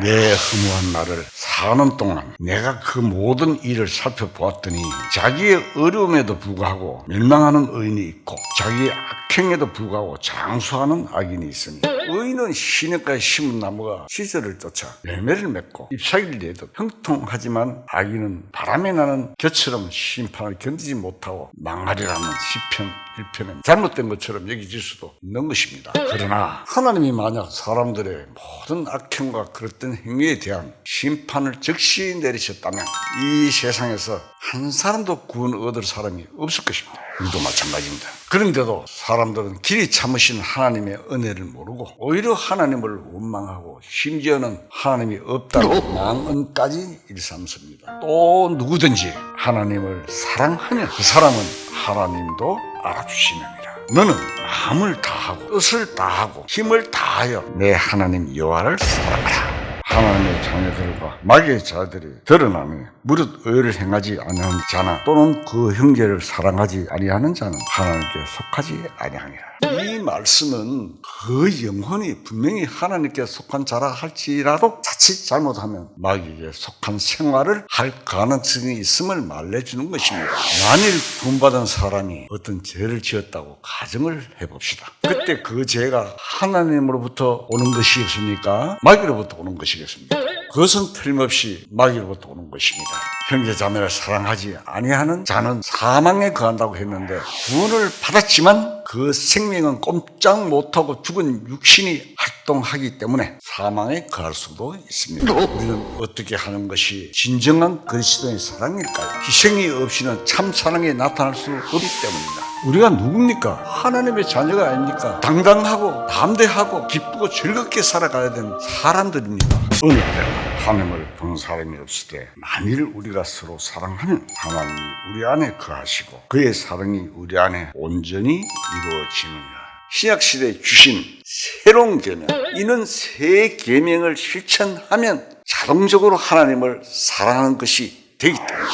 Speaker 2: 내 허무한 날을 사는 동안 내가 그 모든 일을 살펴보았더니 자기의 어려움에도 불구하고 멸망하는 의인이 있고 자기의 악행에도 불구하고 장수하는 악인이 있으니 의인은 시냇가에 심은 나무가 시절을 쫓아 열매를 맺고 잎사귀를 내도 형통하지만 악인은 바람에 나는 겨처럼 심판을 견디지 못하고 망하리라는 시편 1편에 잘못된 것처럼 여겨질 수도 있는 것입니다. 그러나 하나님이 만약 사람들의 모든 악행과 그랬던 행위에 대한 심판을 즉시 내리셨다면 이 세상에서 한 사람도 구원 얻을 사람이 없을 것입니다. 우리도 마찬가지입니다. 그런데도 사람들은 길이 참으신 하나님의 은혜를 모르고 오히려 하나님을 원망하고 심지어는 하나님이 없다고 망언까지 일삼습니다. 또 누구든지 하나님을 사랑하면 그 사람은 하나님도 알아주시느니라. 너는 마음을 다하고 뜻을 다하고 힘을 다하여 내 하나님 여호와를 사랑하라. 하나님의 자녀들과 마귀의 자들이 드러나니 무릇 의를 행하지 아니하는 자나 또는 그 형제를 사랑하지 아니하는 자는 하나님께 속하지 아니하니라. 이 말씀은 그 영혼이 분명히 하나님께 속한 자라 할지라도 자칫 잘못하면 마귀에게 속한 생활을 할 가능성이 있음을 말해주는 것입니다. 만일 구원받은 사람이 어떤 죄를 지었다고 가정을 해봅시다. 그때 그 죄가 하나님으로부터 오는 것이겠습니까? 마귀로부터 오는 것이겠습니까? 그것은 틀림없이 마귀로부터 오는 것입니다. 형제 자매를 사랑하지 아니하는 자는 사망에 거한다고 했는데 구원을 받았지만 그 생명은 꼼짝 못하고 죽은 육신이 활동하기 때문에 사망에 거할 수도 있습니다. 우리는 어떻게 하는 것이 진정한 그리스도의 사랑일까요? 희생이 없이는 참 사랑이 나타날 수 없기 때문입니다. 우리가 누굽니까? 하나님의 자녀가 아닙니까? 당당하고 담대하고 기쁘고 즐겁게 살아가야 되는 사람들입니다. 어느 때나 하나님을 본 사람이 없을 때 만일 우리가 서로 사랑하면 하나님이 우리 안에 거하시고 그의 사랑이 우리 안에 온전히 이루어지느니라. 신약시대에 주신 새로운 계명, 이는 새 계명을 실천하면 자동적으로 하나님을 사랑하는 것이 되기 때문에,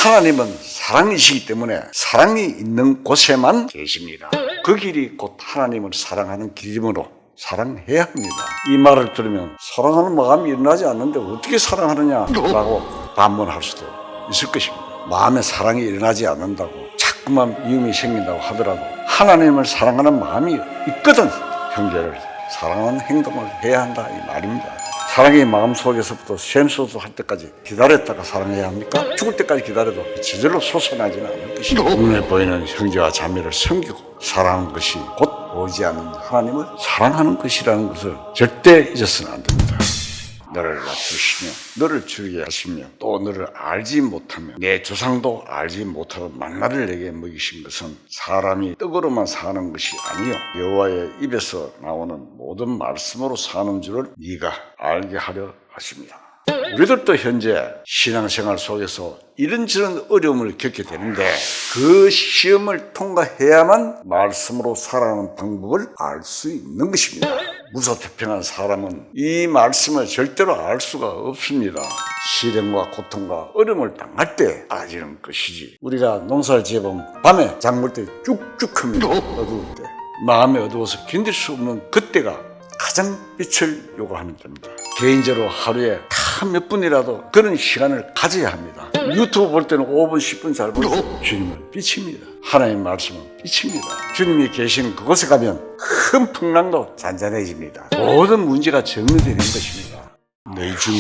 Speaker 2: 하나님은 사랑이시기 때문에 사랑이 있는 곳에만 계십니다. 그 길이 곧 하나님을 사랑하는 길이므로 사랑해야 합니다. 이 말을 들으면 사랑하는 마음이 일어나지 않는데 어떻게 사랑하느냐라고 반문할 수도 있을 것입니다. 마음에 사랑이 일어나지 않는다고 자꾸만 미움이 생긴다고 하더라도 하나님을 사랑하는 마음이 있거든 형제를 사랑하는 행동을 해야 한다 이 말입니다. 사랑의 마음속에서부터 샘소도 할 때까지 기다렸다가 사랑해야 합니까? 죽을 때까지 기다려도 저절로 솟아나지는 않을 것입니다. 눈에 보이는 형제와 자매를 섬기고 사랑하는 것이 곧 보이지 않는 하나님을 사랑하는 것이라는 것을 절대 잊어서는 안 됩니다. 너를 낮추시며 너를 주게 하시며 또 너를 알지 못하며 내 조상도 알지 못하던 만나를 내게 먹이신 것은 사람이 떡으로만 사는 것이 아니요 여호와의 입에서 나오는 모든 말씀으로 사는 줄을 네가 알게 하려 하십니다. 우리들도 현재 신앙생활 속에서 이런저런 어려움을 겪게 되는데 그 시험을 통과해야만 말씀으로 살아가는 방법을 알 수 있는 것입니다. 무소태평한 사람은 이 말씀을 절대로 알 수가 없습니다. 시련과 고통과 어려움을 당할 때 알아지는 것이지. 우리가 농사를 지어보면 밤에 장볼 때 쭉쭉 큽니다. 어두울 때 마음이 어두워서 견딜 수 없는 그때가 가장 빛을 요구하는 때입니다. 개인적으로 하루에 단 몇 분이라도 그런 시간을 가져야 합니다. 유튜브 볼 때는 5분 10분 잘 보고 주님은 빛입니다. 하나님의 말씀은 빛입니다. 주님이 계신 그곳에 가면 큰 풍랑도 잔잔해집니다. 모든 문제가 정리되는 것입니다. 너희 중에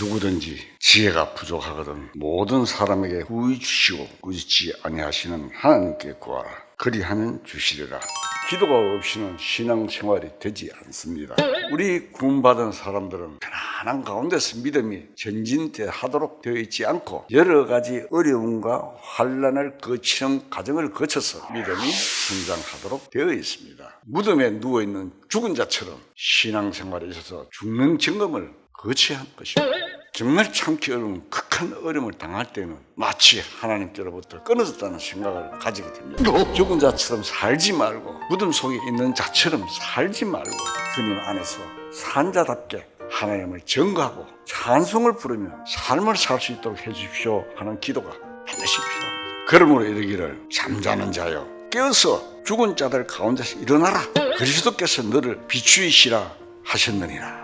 Speaker 2: 누구든지 지혜가 부족하거든 모든 사람에게 구히 주시고 꾸짖지 아니하시는 하나님께 구하라. 그리하면 주시리라. 기도가 없이는 신앙생활이 되지 않습니다. 우리 구원받은 사람들은 편안한 가운데서 믿음이 전진하도록 되어 있지 않고 여러 가지 어려움과 환난을 거치는 과정을 거쳐서 믿음이 성장하도록 되어 있습니다. 무덤에 누워있는 죽은 자처럼 신앙생활에 있어서 죽는 증거를 거쳐야 할 것입니다. 정말 참기 어려운 극한 어려움을 당할 때는 마치 하나님께로부터 끊어졌다는 생각을 가지게 됩니다. 죽은 자처럼 살지 말고 무덤 속에 있는 자처럼 살지 말고 주님 안에서 산 자답게 하나님을 증거하고 찬송을 부르며 삶을 살 수 있도록 해주십시오 하는 기도가 반드시 필요합니다. 그러므로 이르기를 잠자는 자여 깨어서 죽은 자들 가운데서 일어나라. 그리스도께서 너를 비추이시라 하셨느니라.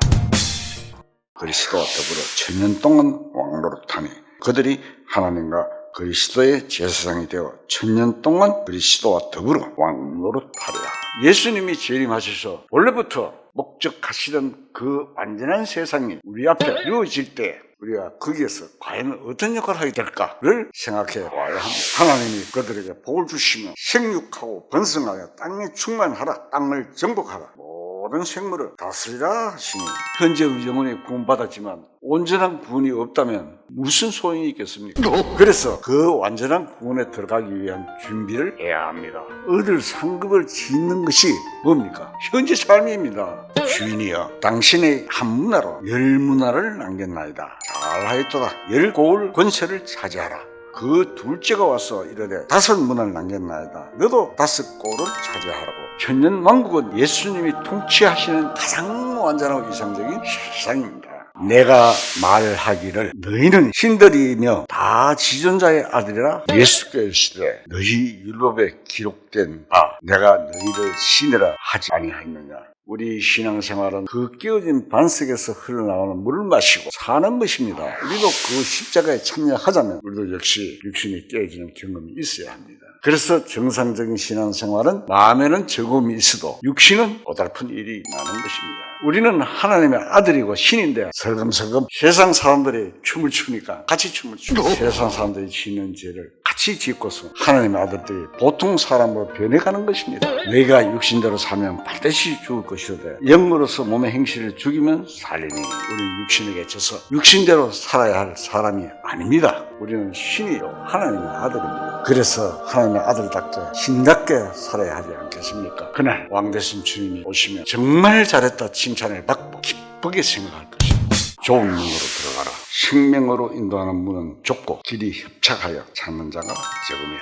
Speaker 2: 그리스도와 더불어 천년 동안 왕노릇하니 그들이 하나님과 그리스도의 제사장이 되어 천년 동안 그리스도와 더불어 왕노릇하리라. 예수님이 재림하셔서 원래부터 목적하시던 그 완전한 세상이 우리 앞에 이루어질 때 우리가 거기에서 과연 어떤 역할을 하게 될까를 생각해 봐야 합니다. 하나님이 그들에게 복을 주시며 생육하고 번성하여 땅에 충만하라. 땅을 정복하라. 모든 생물을 다스리라 하시니 현재 우리 영혼이 구원받았지만 온전한 구원이 없다면 무슨 소용이 있겠습니까? 그래서 그 완전한 구원에 들어가기 위한 준비를 해야 합니다. 얻을 상급을 짓는 것이 뭡니까? 현재 삶입니다. 주인이여 당신의 한 문화로 10문화를 남겼나이다. 잘하였도다. 10고을 권세를 차지하라. 그 둘째가 와서 이르되 5문화를 남겼나이다. 너도 5고을을 차지하라고. 천년 왕국은 예수님이 통치하시는 가장 완전하고 이상적인 세상입니다. 내가 말하기를 너희는 신들이며 다 지존자의 아들이라 예수께서 이르시되 너희 율법에 기록된 바 내가 너희를 신이라 하지 아니하였느냐. 우리 신앙생활은 그 깨어진 반석에서 흘러나오는 물을 마시고 사는 것입니다. 우리도 그 십자가에 참여하자면 우리도 역시 육신이 깨어지는 경험이 있어야 합니다. 그래서 정상적인 신앙생활은 마음에는 적음이 있어도 육신은 고달픈 일이 많은 것입니다. 우리는 하나님의 아들이고 신인데 설금설금 세상 사람들이 춤을 추니까 같이 춤을 추고 세상 사람들이 짓는 죄를 같이 짓고서 하나님의 아들들이 보통 사람으로 변해가는 것입니다. 너희가 육신대로 살면 반드시 죽을 것이로되 영으로서 몸의 행실을 죽이면 살리니 우리 육신에게 져서 육신대로 살아야 할 사람이 아닙니다. 우리는 신이요 하나님의 아들입니다. 그래서 하나님의 아들답게 신답게 살아야 하지 않겠습니까? 그날 왕 되신 주님이 오시면 정말 잘했다 칭찬을 받고 기쁘게 생각할 것입니다. 좁은 문으로 들어가라. 생명으로 인도하는 문은 좁고 길이 협착하여 찾는 자가 적음이야.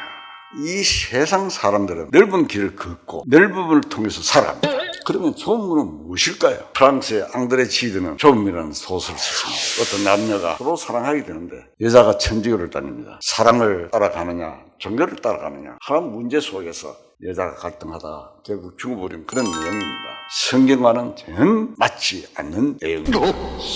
Speaker 2: 이 세상 사람들은 넓은 길을 걷고 넓은 문을 통해서 살아갑니다. 그러면 좁은 문은 무엇일까요? 프랑스의 앙드레 지드는 좁음이라는 소설을 썼습니다. 어떤 남녀가 서로 사랑하게 되는데 여자가 천주교를 다닙니다. 사랑을 따라가느냐 종교를 따라가느냐 하는 문제 속에서 여자가 갈등하다가 결국 죽어버린 그런 내용입니다. 성경과는 전혀 맞지 않는 내용입니다.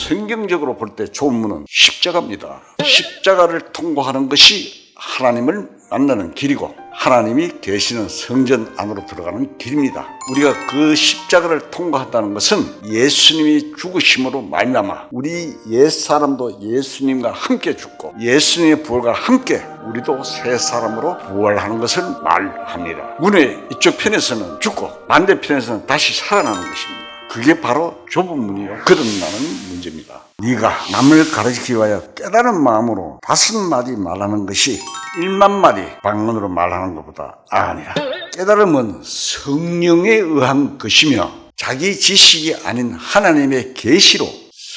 Speaker 2: 성경적으로 볼 때 좁은 문은 십자가입니다. 십자가를 통과하는 것이 하나님을 만나는 길이고 하나님이 계시는 성전 안으로 들어가는 길입니다. 우리가 그 십자가를 통과한다는 것은 예수님이 죽으심으로 말미암아 우리 옛사람도 예수님과 함께 죽고 예수님의 부활과 함께 우리도 새 사람으로 부활하는 것을 말합니다. 문의 이쪽 편에서는 죽고 반대편에서는 다시 살아나는 것입니다. 그게 바로 좁은 문이요 거듭나는 문제입니다. 네가 남을 가르치기 위하여 깨달은 마음으로 5마디 말하는 것이 1만 마디 방언으로 말하는 것보다 아니라 깨달음은 성령에 의한 것이며 자기 지식이 아닌 하나님의 계시로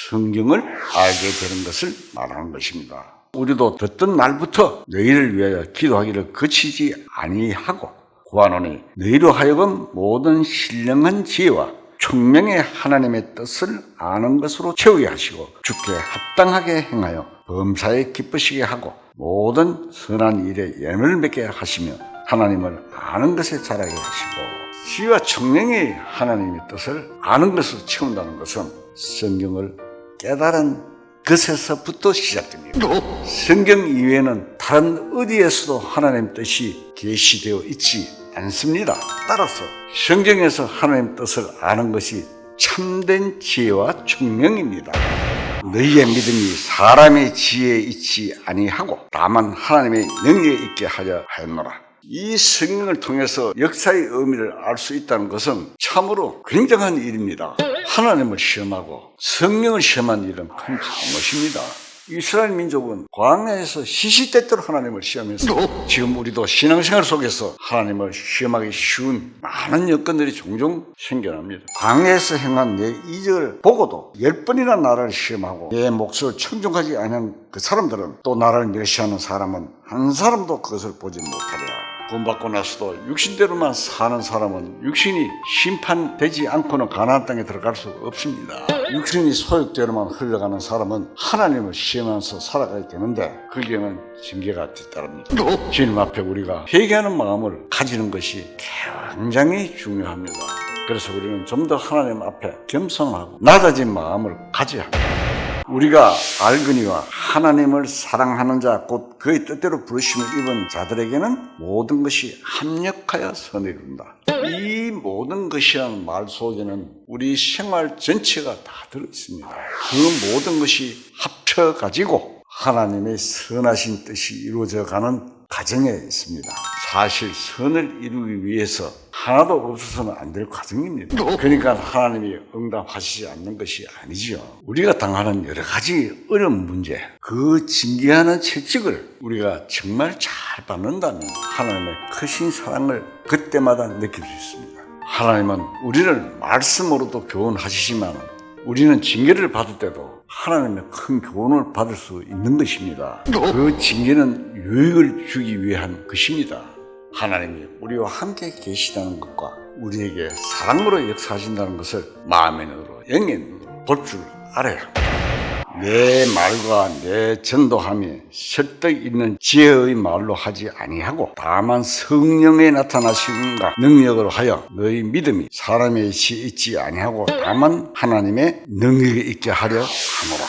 Speaker 2: 성경을 알게 되는 것을 말하는 것입니다. 우리도 듣던 날부터 너희를 위하여 기도하기를 그치지 아니하고 구하노니 너희로 하여금 모든 신령한 지혜와 총명의 하나님의 뜻을 아는 것으로 채우게 하시고 주께 합당하게 행하여 범사에 기쁘시게 하고 모든 선한 일에 예를 맺게 하시며 하나님을 아는 것에 자라게 하시고 지혜와 총명의 하나님의 뜻을 아는 것으로 채운다는 것은 성경을 깨달은 것에서부터 시작됩니다. 성경 이외에는 다른 어디에서도 하나님의 뜻이 계시되어 있지 않습니다. 따라서 성경에서 하나님의 뜻을 아는 것이 참된 지혜와 총명입니다. 너희의 믿음이 사람의 지혜에 있지 아니하고 다만 하나님의 능력에 있게 하려 하였노라. 이 성경을 통해서 역사의 의미를 알 수 있다는 것은 참으로 굉장한 일입니다. 하나님을 시험하고 성령을 시험한 일은 큰 잘못입니다. 이스라엘 민족은 광야에서 시시때때로 하나님을 시험해서 지금 우리도 신앙생활 속에서 하나님을 시험하기 쉬운 많은 여건들이 종종 생겨납니다. 광야에서 행한 내 이적을 보고도 10번이나 나라를 시험하고 내 몫을 청종하지 않은 그 사람들은 또 나라를 멸시하는 사람은 한 사람도 그것을 보지 못하리라. 구원받고 나서도 육신대로만 사는 사람은 육신이 심판되지 않고는 가나안 땅에 들어갈 수 없습니다. 육신이 소욕대로만 흘러가는 사람은 하나님을 시험하면서 살아가야 되는데 거기에는 징계가 뒤따릅니다. 주님 앞에 우리가 회개하는 마음을 가지는 것이 굉장히 중요합니다. 그래서 우리는 좀 더 하나님 앞에 겸손하고 낮아진 마음을 가져야 합니다. 우리가 알거니와 하나님을 사랑하는 자 곧 그의 뜻대로 부르심을 입은 자들에게는 모든 것이 합력하여 선을 이룬다. 이 모든 것이라는 말 속에는 우리 생활 전체가 다 들어있습니다. 그 모든 것이 합쳐가지고 하나님의 선하신 뜻이 이루어져가는 과정에 있습니다. 사실 선을 이루기 위해서 하나도 없어서는 안 될 과정입니다. 그러니까 하나님이 응답하시지 않는 것이 아니죠. 우리가 당하는 여러 가지 어려운 문제, 그 징계하는 채찍을 우리가 정말 잘 받는다면 하나님의 크신 사랑을 그때마다 느낄 수 있습니다. 하나님은 우리를 말씀으로도 교훈하시지만 우리는 징계를 받을 때도 하나님의 큰 교훈을 받을 수 있는 것입니다. 그 징계는 유익을 주기 위한 것입니다. 하나님이 우리와 함께 계시다는 것과 우리에게 사랑으로 역사하신다는 것을 마음의 눈으로 영의 눈으로 볼 줄 알아야 합니다. 내 말과 내 전도함이 설득 있는 지혜의 말로 하지 아니하고 다만 성령에 나타나심과 능력으로 하여 너희 믿음이 사람의 지혜에 있지 아니하고 다만 하나님의 능력에 있게 하려 하노라.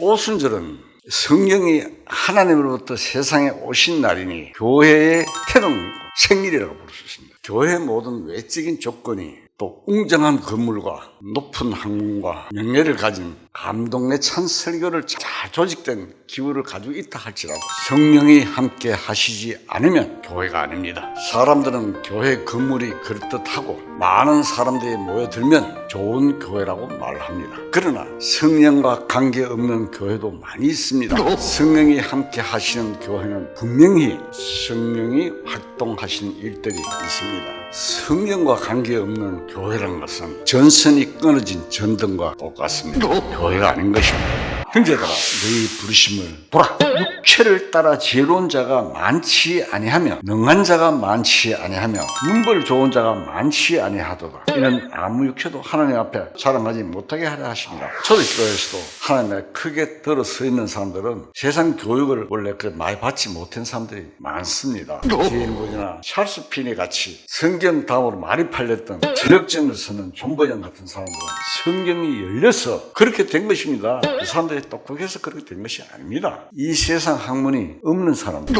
Speaker 2: 오순절은 성령이 하나님으로부터 세상에 오신 날이니 교회의 태동 생일이라고 부를 수 있습니다. 교회의 모든 외적인 조건이 또 웅장한 건물과 높은 학문과 명예를 가진 감동에 찬 설교를 잘 조직된 기후를 가지고 있다 할지라도 성령이 함께 하시지 않으면 교회가 아닙니다. 사람들은 교회 건물이 그럴듯하고 많은 사람들이 모여들면 좋은 교회라고 말합니다. 그러나 성령과 관계없는 교회도 많이 있습니다. 성령이 함께 하시는 교회는 분명히 성령이 활동하시는 일들이 있습니다. 성령과 관계없는 교회라는 것은 전선이 끊어진 전등과 똑같습니다. 교회가 아닌 것입니다. 형제들아 너희 부르심을 보라. 육체를 따라 지혜로운 자가 많지 아니하며 능한 자가 많지 아니하며 문벌 좋은 자가 많지 아니하도다. 이는 아무 육체도 하나님 앞에 자랑하지 못하게 하려 하십니다. 초대교회에서도 하나님 앞에 크게 들어서 있는 사람들은 세상 교육을 원래 그렇게 많이 받지 못한 사람들이 많습니다. 제인군이나 찰스 피니 같이 성경 다음으로 많이 팔렸던 저력증을 쓰는 존버전 같은 사람들은 성경이 열려서 그렇게 된 것입니다. 그 사람들이 똑똑해서 그렇게 된 것이 아닙니다. 이 세상 학문이 없는 사람들,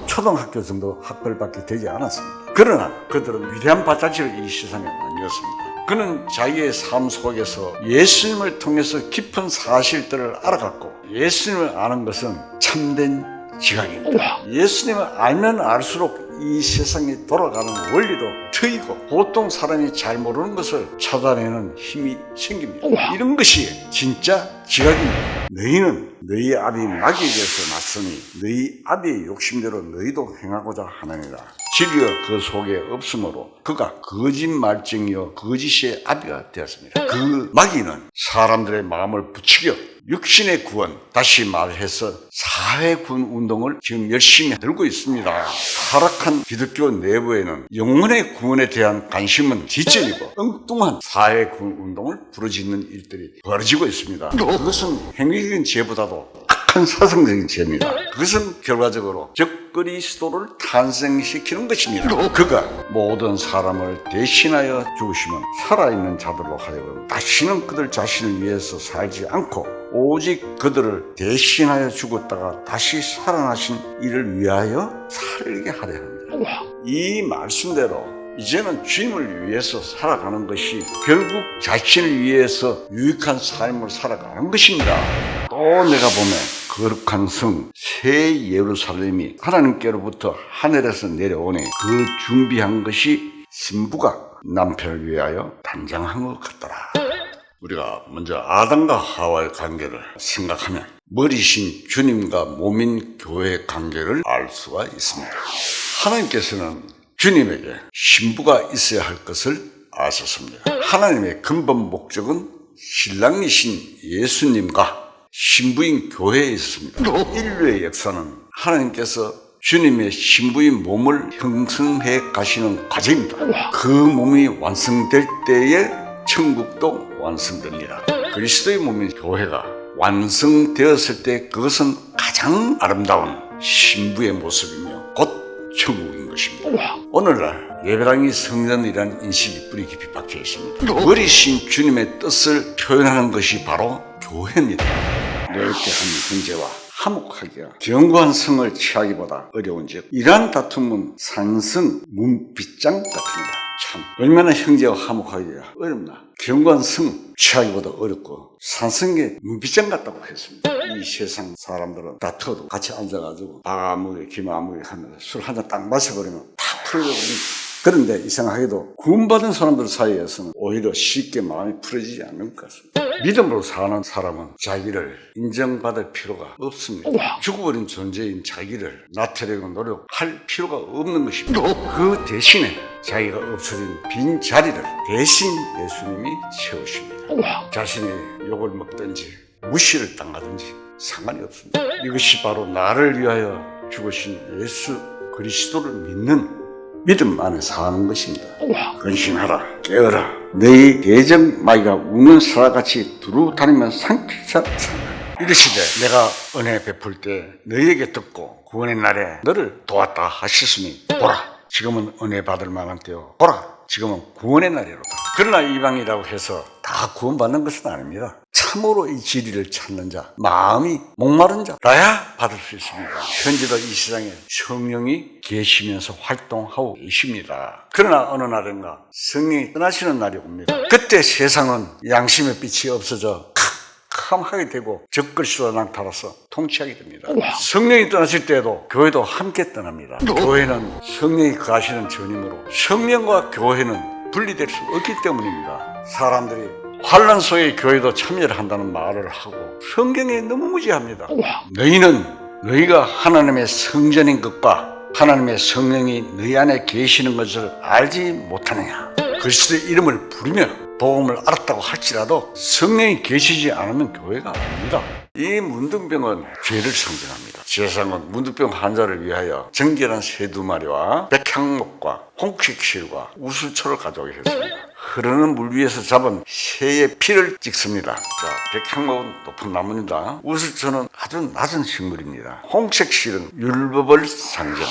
Speaker 2: 초등학교 정도 학벌밖에 되지 않았습니다. 그러나 그들은 위대한 발자취를 이 세상에 남겼습니다. 그는 자기의 삶 속에서 예수님을 통해서 깊은 사실들을 알아갔고, 예수님을 아는 것은 참된 지각입니다. 예수님을 알면 알수록 이 세상이 돌아가는 원리도 트이고 보통 사람이 잘 모르는 것을 찾아내는 힘이 생깁니다. 이런 것이 진짜 지각입니다. 너희는 너희 아비 마귀에게서 났으니 너희 아비의 욕심대로 너희도 행하고자 하느니라. 진리가 그 속에 없으므로 그가 거짓말쟁이요 거짓의 아비가 되었습니다. 그 마귀는 사람들의 마음을 부추겨 육신의 구원, 다시 말해서 사회 구원 운동을 지금 열심히 들고 있습니다. 타락한 기독교 내부에는 영혼의 구원에 대한 관심은 뒷전이고 엉뚱한 사회 구원 운동을 부르짖는 일들이 벌어지고 있습니다. 그것은 행위적인 죄보다도 악한 사상적인 죄입니다. 그것은 결과적으로 적그리스도를 탄생시키는 것입니다. 그가 모든 사람을 대신하여 죽으시면 살아있는 자들로 하여금 다시는 그들 자신을 위해서 살지 않고 오직 그들을 대신하여 죽었다가 다시 살아나신 이를 위하여 살게 하려 합니다. 이 말씀대로 이제는 주님을 위해서 살아가는 것이 결국 자신을 위해서 유익한 삶을 살아가는 것입니다. 또 내가 보면 거룩한 성, 새 예루살렘이 하나님께로부터 하늘에서 내려오니 그 준비한 것이 신부가 남편을 위하여 단장한 것 같더라. 우리가 먼저 아담과 하와의 관계를 생각하면 머리신 주님과 몸인 교회의 관계를 알 수가 있습니다. 하나님께서는 주님에게 신부가 있어야 할 것을 아셨습니다. 하나님의 근본 목적은 신랑이신 예수님과 신부인 교회에 있습니다. 인류의 역사는 하나님께서 주님의 신부인 몸을 형성해 가시는 과정입니다. 그 몸이 완성될 때에 천국도 완성됩니다. 그리스도의 몸인 교회가 완성되었을 때 그것은 가장 아름다운 신부의 모습이며 곧 천국인 것입니다. 오늘날 예배당이 성전이라는 인식이 뿌리 깊이 박혀 있습니다. 머리신 주님의 뜻을 표현하는 것이 바로 교회입니다. 넓게 한 형제와 화목하기가 견고한 성을 취하기보다 어려운즉 이러한 다툼은 산성 문빗장 같습니다. 참 얼마나 형제와 화목하기가 어렵나. 견고한 성 취하기보다 어렵고 산성의 문빗장 같다고 했습니다. 이 세상 사람들은 다투어도 같이 앉아가지고 박 아무개 김 아무개 하면서 술 한 잔 딱 마셔버리면 다 풀어버립니다. 그런데 이상하게도 구원받은 사람들 사이에서는 오히려 쉽게 마음이 풀어지지 않는 것 같습니다. 믿음으로 사는 사람은 자기를 인정받을 필요가 없습니다. 죽어버린 존재인 자기를 나타내고 노력할 필요가 없는 것입니다. 그 대신에 자기가 없어진 빈 자리를 대신 예수님이 채우십니다. 자신이 욕을 먹든지 무시를 당하든지 상관이 없습니다. 이것이 바로 나를 위하여 죽으신 예수 그리스도를 믿는 믿음 안에 사는 것입니다. 근신하라, 깨어라. 너희 대적 마귀가 우는 사라같이 두루 다니면 상쾌자 상하라. 이르시되 내가 은혜 베풀 때 너희에게 듣고 구원의 날에 너를 도왔다 하셨으니 보라, 지금은 은혜 받을 만한 때요. 보라, 지금은 구원의 날이로다. 그러나 이방이라고 해서 다 구원받는 것은 아닙니다. 참으로 이 진리를 찾는 자, 마음이 목마른 자라야 받을 수 있습니다. 현재도 이 세상에 성령이 계시면서 활동하고 계십니다. 그러나 어느 날인가 성령이 떠나시는 날이 옵니다. 그때 세상은 양심의 빛이 없어져 캄캄하게 되고 적그리스도가 낭타라서 통치하게 됩니다. 성령이 떠나실 때에도 교회도 함께 떠납니다. 교회는 성령이 거하시는 전임으로 성령과 교회는 분리될 수 없기 때문입니다. 사람들이 환난 속에 교회도 참여를 한다는 말을 하고 성경에 너무 무지합니다. 너희는 너희가 하나님의 성전인 것과 하나님의 성령이 너희 안에 계시는 것을 알지 못하느냐. 그리스도의 이름을 부르며 복음을 알았다고 할지라도 성령이 계시지 않으면 교회가 아닙니다. 이 문둥병은 죄를 상징합니다. 제사장은 문둥병 환자를 위하여 정결한 새 2마리와 백향목과 홍식실과 우슬초를 가져오게 했습니다. 흐르는 물 위에서 잡은 새의 피를 찍습니다. 자, 백향목은 높은 나무입니다. 우슬초는 아주 낮은 식물입니다. 홍색실은 율법을 상징합니다.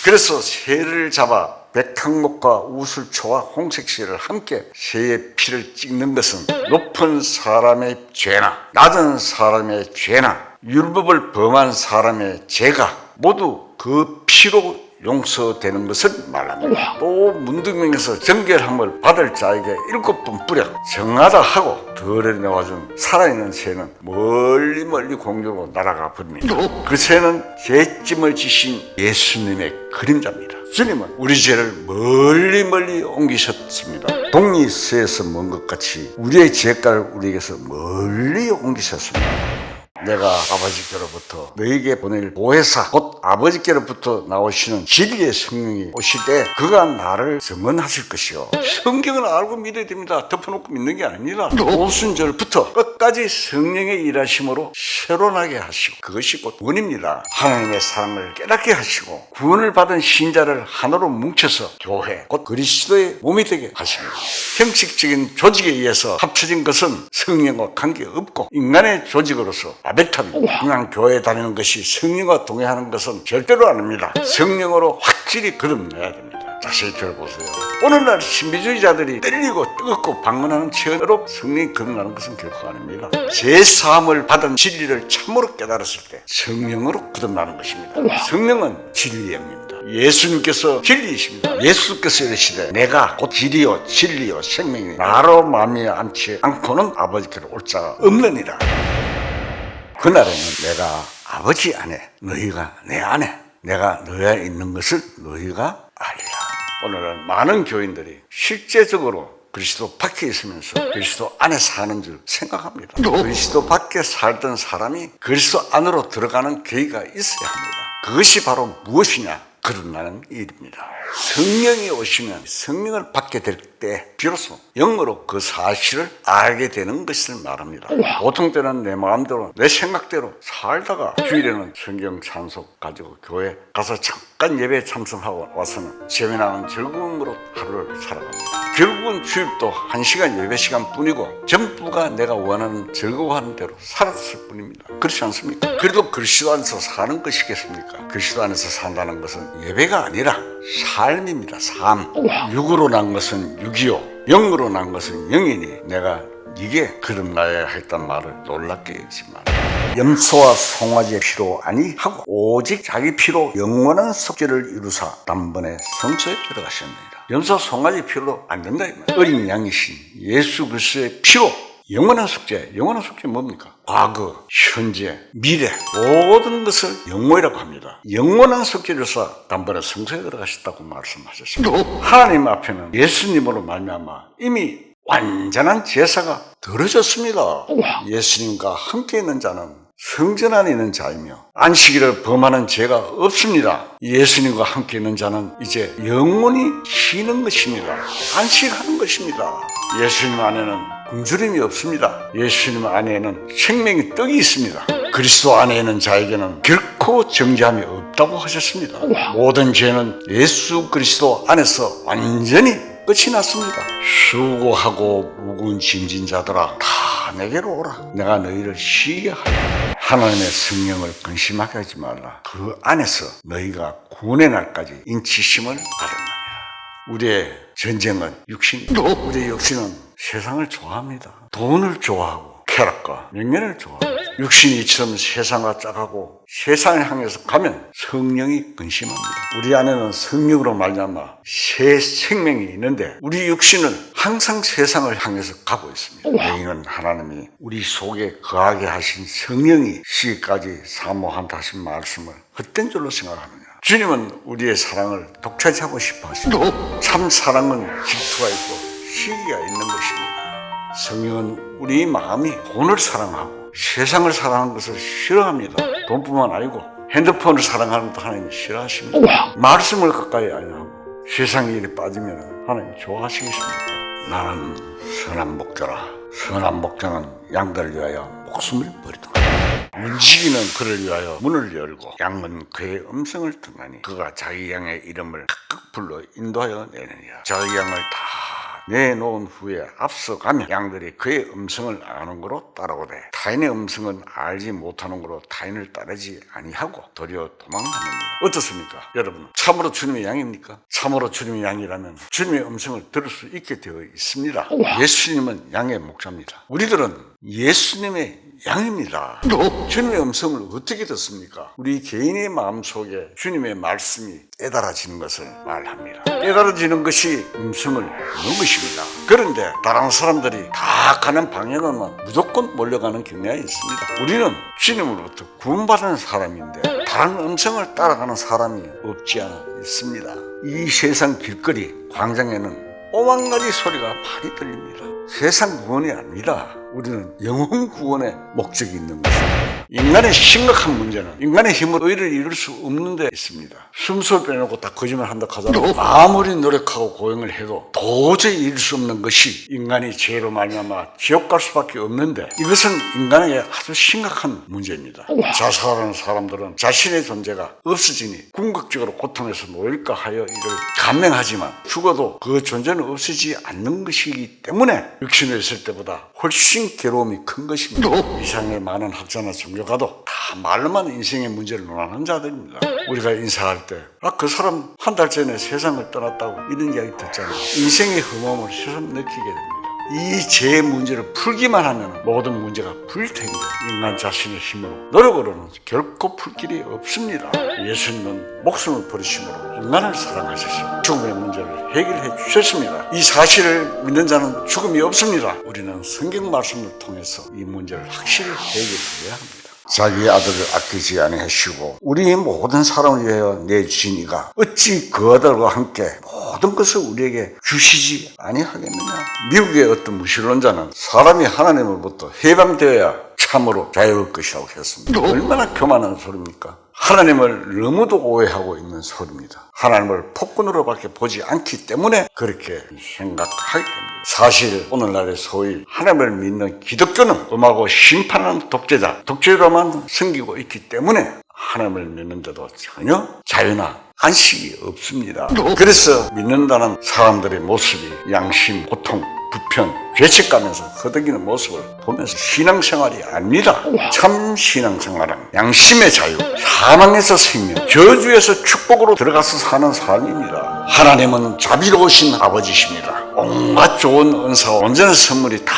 Speaker 2: 그래서 새를 잡아 백향목과 우슬초와 홍색실을 함께 새의 피를 찍는 것은 높은 사람의 죄나 낮은 사람의 죄나 율법을 범한 사람의 죄가 모두 그 피로 용서되는 것을 말합니다. 또 문둥병에서 정결함을 받을 자에게 7번 뿌려 정하다 하고 덜에 내와준 살아있는 새는 멀리 공중으로 날아가 버립니다. 그 새는 죄짐을 지신 예수님의 그림자입니다. 주님은 우리 죄를 멀리 옮기셨습니다. 독리새에서 먼 것 같이 우리의 죄가를 우리에게서 멀리 옮기셨습니다. 내가 아버지께로부터 너에게 보낼 보혜사 곧 아버지께로부터 나오시는 진리의 성령이 오실 때 그가 나를 증언하실 것이요. 성경을 알고 믿어야 됩니다. 덮어놓고 믿는 게 아니라 오순절부터 끝까지 성령의 일하심으로 새로나게 하시고 그것이 곧 구원입니다. 하나님의 사랑을 깨닫게 하시고 구원을 받은 신자를 하나로 뭉쳐서 교회 곧 그리스도의 몸이 되게 하십니다. 형식적인 조직에 의해서 합쳐진 것은 성령과 관계없고 인간의 조직으로서 아베탑입니다. 그냥 교회 다니는 것이 성령과 동의하는 것은 절대로 아닙니다. 성령으로 확실히 거듭나야 됩니다. 자세히 들어보세요. 오늘날 신비주의자들이 떨리고 뜨겁고 방문하는 체험으로 성령이 거듭나는 것은 결코 아닙니다. 제사함을 받은 진리를 참으로 깨달았을 때 성령으로 거듭나는 것입니다. 성령은 진리의 영입니다. 예수님께서 진리이십니다. 예수께서 이르시되 내가 곧 길이요 진리요 생명이니 나로 말미암지 않고는 아버지께로 올 자가 없느니라. 그날에는 내가 아버지 안에 너희가 내 안에 내가 너희 안에 있는 것을 너희가 알리라. 오늘은 많은 교인들이 실제적으로 그리스도 밖에 있으면서 그리스도 안에 사는 줄 생각합니다. 그리스도 밖에 살던 사람이 그리스도 안으로 들어가는 계기가 있어야 합니다. 그것이 바로 무엇이냐? 거듭나는 일입니다. 성령이 오시면 성령을 받게 될 때 비로소 영으로 그 사실을 알게 되는 것을 말합니다. 보통 때는 내 마음대로 내 생각대로 살다가 주일에는 성경 찬송 가지고 교회 가서 잠깐 예배에 참석하고 와서는 재미나는 즐거움으로 하루를 살아갑니다. 결국은 주일도 1시간 예배 시간 뿐이고 전부가 내가 원하는 즐거워하는 대로 살았을 뿐입니다. 그렇지 않습니까? 그래도 그리스도 안에서 사는 것이겠습니까? 그리스도 안에서 산다는 것은 예배가 아니라 삶입니다. 삶. 육으로 난 것은 육이요 영으로 난 것은 영이니 내가 이게 거듭나야 했단 말을 놀랍게 여기지 마라. 염소와 송아지의 피로 아니하고 오직 자기 피로 영원한 속죄를 이루사 단번에 성소에 들어가셨느니라. 염소 송아지 피로 안 된다 이 말이야. 어린 양이신 예수 그리스도의 피로 영원한 속죄. 영원한 속죄 뭡니까? 과거, 현재, 미래 모든 것을 영원이라고 합니다. 영원한 속죄로서 단번에 성소에 들어가셨다고 말씀하셨습니다. 하나님 앞에는 예수님으로 말미암아 이미 완전한 제사가 들어졌습니다. 예수님과 함께 있는 자는 성전 안에 있는 자이며 안식일을 범하는 죄가 없습니다. 예수님과 함께 있는 자는 이제 영원히 쉬는 것입니다. 안식하는 것입니다. 예수님 안에는 굶주림이 없습니다. 예수님 안에는 생명의 떡이 있습니다. 그리스도 안에 있는 자에게는 결코 정죄함이 없다고 하셨습니다. 모든 죄는 예수 그리스도 안에서 완전히 끝이 났습니다. 수고하고 무거운 짐진 자들아 다 내게로 오라. 내가 너희를 쉬게 하리라. 하나님의 성령을 근심하게 하지 말라. 그 안에서 너희가 구원의 날까지 인치심을 받았느니라. 우리의 전쟁은 육신입니다. 우리의 육신은 세상을 좋아합니다. 돈을 좋아하고 쾌락과 명예를 좋아합니다. 육신이 이처럼 세상과 짝하고 세상을 향해서 가면 성령이 근심합니다. 우리 안에는 성령으로 말미암아 새 생명이 있는데 우리 육신은 항상 세상을 향해서 가고 있습니다. 너희는 하나님이 우리 속에 거하게 하신 성령이 시기까지 사모한다 하신 말씀을 헛된 줄로 생각하느냐. 주님은 우리의 사랑을 독차지하고 싶어 하십니다. 참 사랑은 질투가 있고 시기가 있는 것입니다. 성령은 우리 마음이 돈을 사랑하고 세상을 사랑하는 것을 싫어합니다. 돈뿐만 아니고 핸드폰을 사랑하는 것도 하나님 싫어하십니다. 말씀을 가까이 안 하고 세상 일에 빠지면 하나님 좋아하시겠습니까? 나는 선한 목자라. 선한 목자는 양들을 위하여 목숨을 버리더라. 문지기는 그를 위하여 문을 열고 양은 그의 음성을 듣나니 그가 자기 양의 이름을 각각 불러 인도하여 내느니라. 자기 양을 다 내놓은 후에 앞서가며 양들이 그의 음성을 아는 거로 따라오되 타인의 음성은 알지 못하는 거로 타인을 따르지 아니하고 도리어 도망하느니라. 어떻습니까? 여러분, 참으로 주님의 양입니까? 참으로 주님의 양이라면 주님의 음성을 들을 수 있게 되어 있습니다. 예수님은 양의 목자입니다. 우리들은 예수님의 양입니다. 주님의 음성을 어떻게 듣습니까? 우리 개인의 마음속에 주님의 말씀이 깨달아지는 것을 말합니다. 깨달아지는 것이 음성을 듣는 것입니다. 그런데 다른 사람들이 다 가는 방향으로만 무조건 몰려가는 경향이 있습니다. 우리는 주님으로부터 구원받은 사람인데 다른 음성을 따라가는 사람이 없지 않아 있습니다. 이 세상 길거리 광장에는 오만 가지 소리가 많이 들립니다. 세상 구원이 아닙니다. 우리는 영혼 구원의 목적이 있는 것입니다. 인간의 심각한 문제는 인간의 힘으로 의를 이룰 수 없는 데 있습니다. 숨소리 빼놓고 다 거짓말한다 하잖아요. 아무리 노력하고 고행을 해도 도저히 이룰 수 없는 것이 인간이 죄로 말미암아 지옥 갈 수밖에 없는데 이것은 인간에게 아주 심각한 문제입니다. 자살하는 사람들은 자신의 존재가 없어지니 궁극적으로 고통에서 놓일까 하여 이를 감명하지만 죽어도 그 존재는 없어지지 않는 것이기 때문에 육신에 있을 때보다 훨씬 괴로움이 큰 것입니다. 이상의 많은 학자나 종교가도 다 말로만 인생의 문제를 논하는 자들입니다. 우리가 인사할 때 그 사람 한 달 전에 세상을 떠났다고 이런 이야기 듣잖아요. 인생의 흠함을 새삼 느끼게 됩니다. 이 죄의 문제를 풀기만 하면 모든 문제가 풀릴 텐데 인간 자신의 힘으로 노력으로는 결코 풀 길이 없습니다. 예수님은 목숨을 버리심으로 인간을 사랑하셔서 죽음의 문제를 해결해 주셨습니다. 이 사실을 믿는 자는 죽음이 없습니다. 우리는 성경 말씀을 통해서 이 문제를 확실히 해결해야 합니다. 자기의 아들을 아끼지 아니하시고 우리 모든 사람을 위하여 내주신 이가 어찌 그 아들과 함께 모든 것을 우리에게 주시지 아니하겠느냐. 미국의 어떤 무신론자는 사람이 하나님으로부터 해방되어야 참으로 자유할 것이라고 했습니다. 얼마나 교만한 소리입니까? 하나님을 너무도 오해하고 있는 소리입니다. 하나님을 폭군으로밖에 보지 않기 때문에 그렇게 생각하게 됩니다. 사실 오늘날의 소위 하나님을 믿는 기독교는 엄하고 심판하는 독재자로만 섬기고 있기 때문에 하나님을 믿는데도 전혀 자유나 안식이 없습니다. 그래서 믿는다는 사람들의 모습이 양심, 고통, 불편, 죄책감에서 허덕이는 모습을 보면서 신앙생활이 아닙니다. 참 신앙생활은 양심의 자유, 사망에서 생명, 저주에서 축복으로 들어가서 사는 삶입니다. 하나님은 자비로우신 아버지십니다. 온갖 좋은 은사와 온전한 선물이 다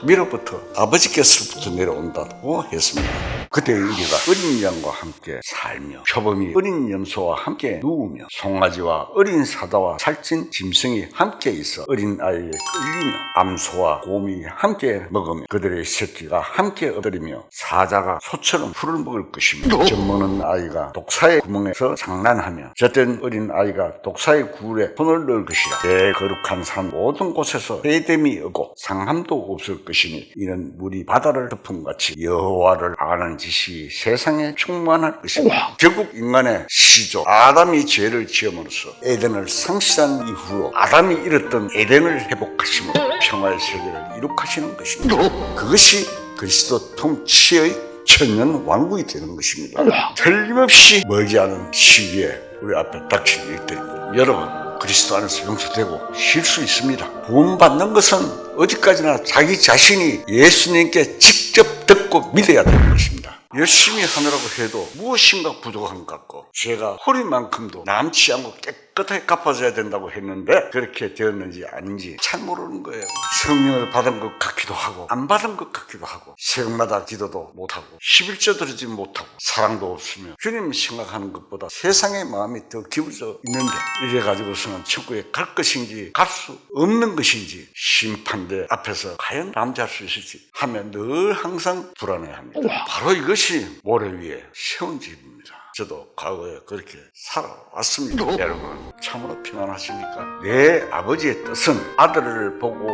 Speaker 2: 미로부터 아버지께서부터 내려온다고 했습니다. 그때의 의리가 어린 양과 함께 살며 표범이 어린 염소와 함께 누우며 송아지와 어린 사자와 살찐 짐승이 함께 있어 어린 아이에게 끌리며 암소와 곰이 함께 먹으며 그들의 새끼가 함께 엎드리며 사자가 소처럼 풀을 먹을 것이며 젖먹는 아이가 독사의 구멍에서 장난하며 젖된 어린 아이가 독사의 굴에 손을 넣을 것이라. 내 거룩한 산 모든 곳에서 해됨이 없고 상함도 없을 것이니 이는 물이 바다를 덮음같이 여호와를 아는 지식이 세상에 충만할 것입니다. 결국 인간의 시조 아담이 죄를 지음으로써 에덴을 상실한 이후로 아담이 잃었던 에덴을 회복하심으로 평화의 세계를 이룩하시는 것입니다. 그것이 그리스도 통치의 천년 왕국이 되는 것입니다. 틀림없이 멀지 않은 시기에 우리 앞에 닥친 일들입니다. 여러분, 그리스도 안에서 용서되고 쉴 수 있습니다. 구원받는 것은 어디까지나 자기 자신이 예수님께 직접 듣고 믿어야 되는 것입니다. 열심히 하느라고 해도 무엇인가 부족한 것 같고 죄가 허리만큼도 남지 않고 깨끗하게 갚아져야 된다고 했는데 그렇게 되었는지 아닌지 잘 모르는 거예요. 성령을 받은 것 같기도 하고 안 받은 것 같기도 하고 새벽마다 기도도 못하고 11조 드리지 못하고 사랑도 없으며 주님 생각하는 것보다 세상의 마음이 더 기울어져 있는데 이래가지고서는 천국에 갈 것인지 갈 수 없는 것인지 심판대 앞에서 과연 남자할 수 있을지 하면 늘 항상 불안해합니다. 바로 이것이 모래 위에 세운 집입니다. 저도 과거에 그렇게 살아왔습니다. 여러분 참으로 평안하십니까? 내 아버지의 뜻은 아들을 보고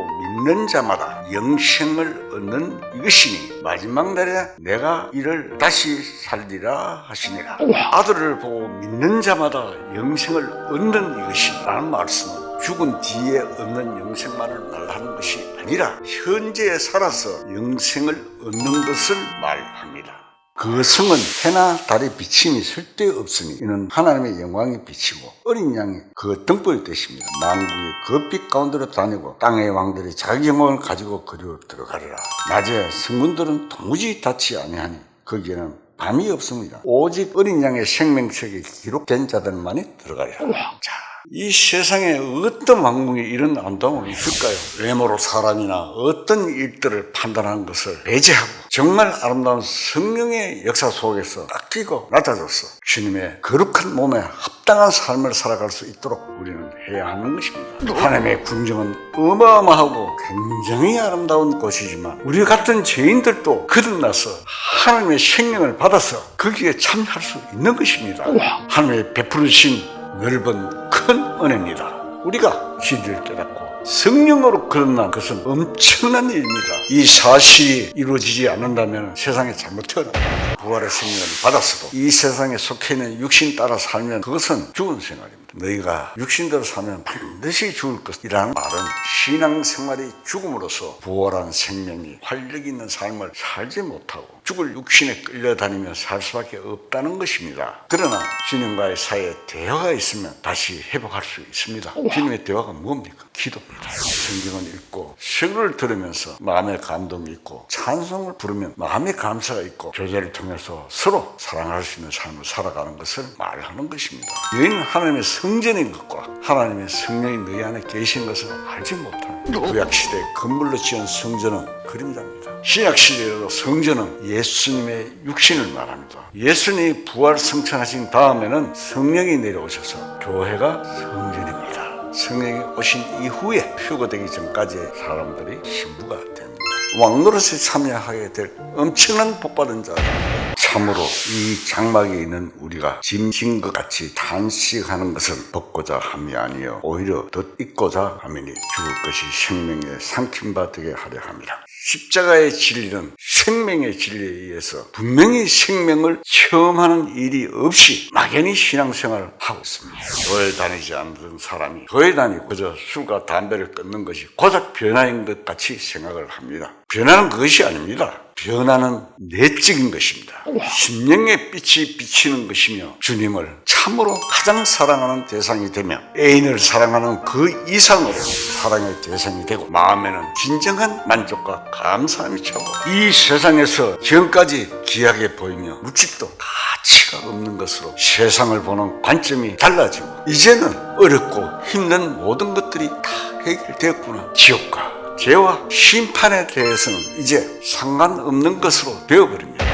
Speaker 2: 믿는 자마다 영생을 얻는 이것이니 마지막 날에 내가 이를 다시 살리라 하시니라. 아들을 보고 믿는 자마다 영생을 얻는 이것이 라는 말씀은 죽은 뒤에 얻는 영생만을 말하는 것이 아니라 현재에 살아서 영생을 얻는 것을 말합니다. 그 성은 해나 달의 비침이 쓸데없으니 이는 하나님의 영광이 비치고 어린 양이 그 등불이 되십니다. 만국이 그 빛 가운데로 다니고 땅의 왕들이 자기 영광을 가지고 그리로 들어가리라. 낮에 성문들은 도무지 닫지 아니하니 거기에는 밤이 없습니다. 오직 어린 양의 생명책에 기록된 자들만이 들어가리라. 자, 이 세상에 어떤 왕궁에 이런 아름다움이 있을까요? 외모로 사람이나 어떤 일들을 판단하는 것을 배제하고 정말 아름다운 성령의 역사 속에서 닦이고 낮아져서 주님의 거룩한 몸에 합당한 삶을 살아갈 수 있도록 우리는 해야 하는 것입니다. 하나님의 궁정은 어마어마하고 굉장히 아름다운 곳이지만 우리 같은 죄인들도 거듭나서 하나님의 생명을 받아서 거기에 참여할 수 있는 것입니다. 하나님의 베푸르신 넓은 큰 은혜입니다. 우리가 진리를 깨닫고 성령으로 거듭난 것은 엄청난 일입니다. 이 사실이 이루어지지 않는다면 세상에 잘못 태어납니다. 부활의 생명을 받았어도 이 세상에 속해 있는 육신 따라 살면 그것은 죽은 생활입니다. 너희가 육신대로 살면 반드시 죽을 것이라는 말은 신앙생활이 죽음으로써 부활한 생명이 활력 있는 삶을 살지 못하고 죽을 육신에 끌려다니며 살 수밖에 없다는 것입니다. 그러나 주님과의 사이에 대화가 있으면 다시 회복할 수 있습니다. 주님의 대화가 뭡니까? 기도입니다. 성경을 읽고 설교를 들으면서 마음의 감동이 있고 찬송을 부르면 마음의 감사가 있고 교제를 통해서 서로 사랑할 수 있는 삶을 살아가는 것을 말하는 것입니다. 너희는 하나님의 성전인 것과 하나님의 성령이 너희 안에 계신 것을 알지 못하는 구약시대에 건물로 지은 성전은 그림자입니다. 신약시대에도 성전은 예수님의 육신을 말합니다. 예수님이 부활 승천하신 다음에는 성령이 내려오셔서 교회가 성전입니다. 성령이 오신 이후에 휴거되기 전까지 사람들이 신부가 됩니다. 왕노릇에 참여하게 될 엄청난 복받은 자입니다. 참으로 이 장막에 있는 우리가 짐진 것 같이 단식하는 것은 벗고자 함이 아니요 오히려 덧입고자 함이니 죽을 것이 생명에 삼킴바 되게 하려 함이라. 십자가의 진리는 생명의 진리에 의해서 분명히 생명을 체험하는 일이 없이 막연히 신앙생활을 하고 있습니다. 교회 다니지 않는 사람이 교회 다니고 그저 술과 담배를 끊는 것이 고작 변화인 것 같이 생각을 합니다. 변화는 그것이 아닙니다. 변화는 내적인 것입니다. 심령의 빛이 비치는 것이며 주님을 참으로 가장 사랑하는 대상이 되며 애인을 사랑하는 그 이상으로 사랑의 대상이 되고 마음에는 진정한 만족과 감사함이 차고 이 세상에서 지금까지 귀하게 보이며 묵직도 가치가 없는 것으로 세상을 보는 관점이 달라지고 이제는 어렵고 힘든 모든 것들이 다 해결되었구나. 지옥과 죄와 심판에 대해서는 이제 상관없는 것으로 되어버립니다.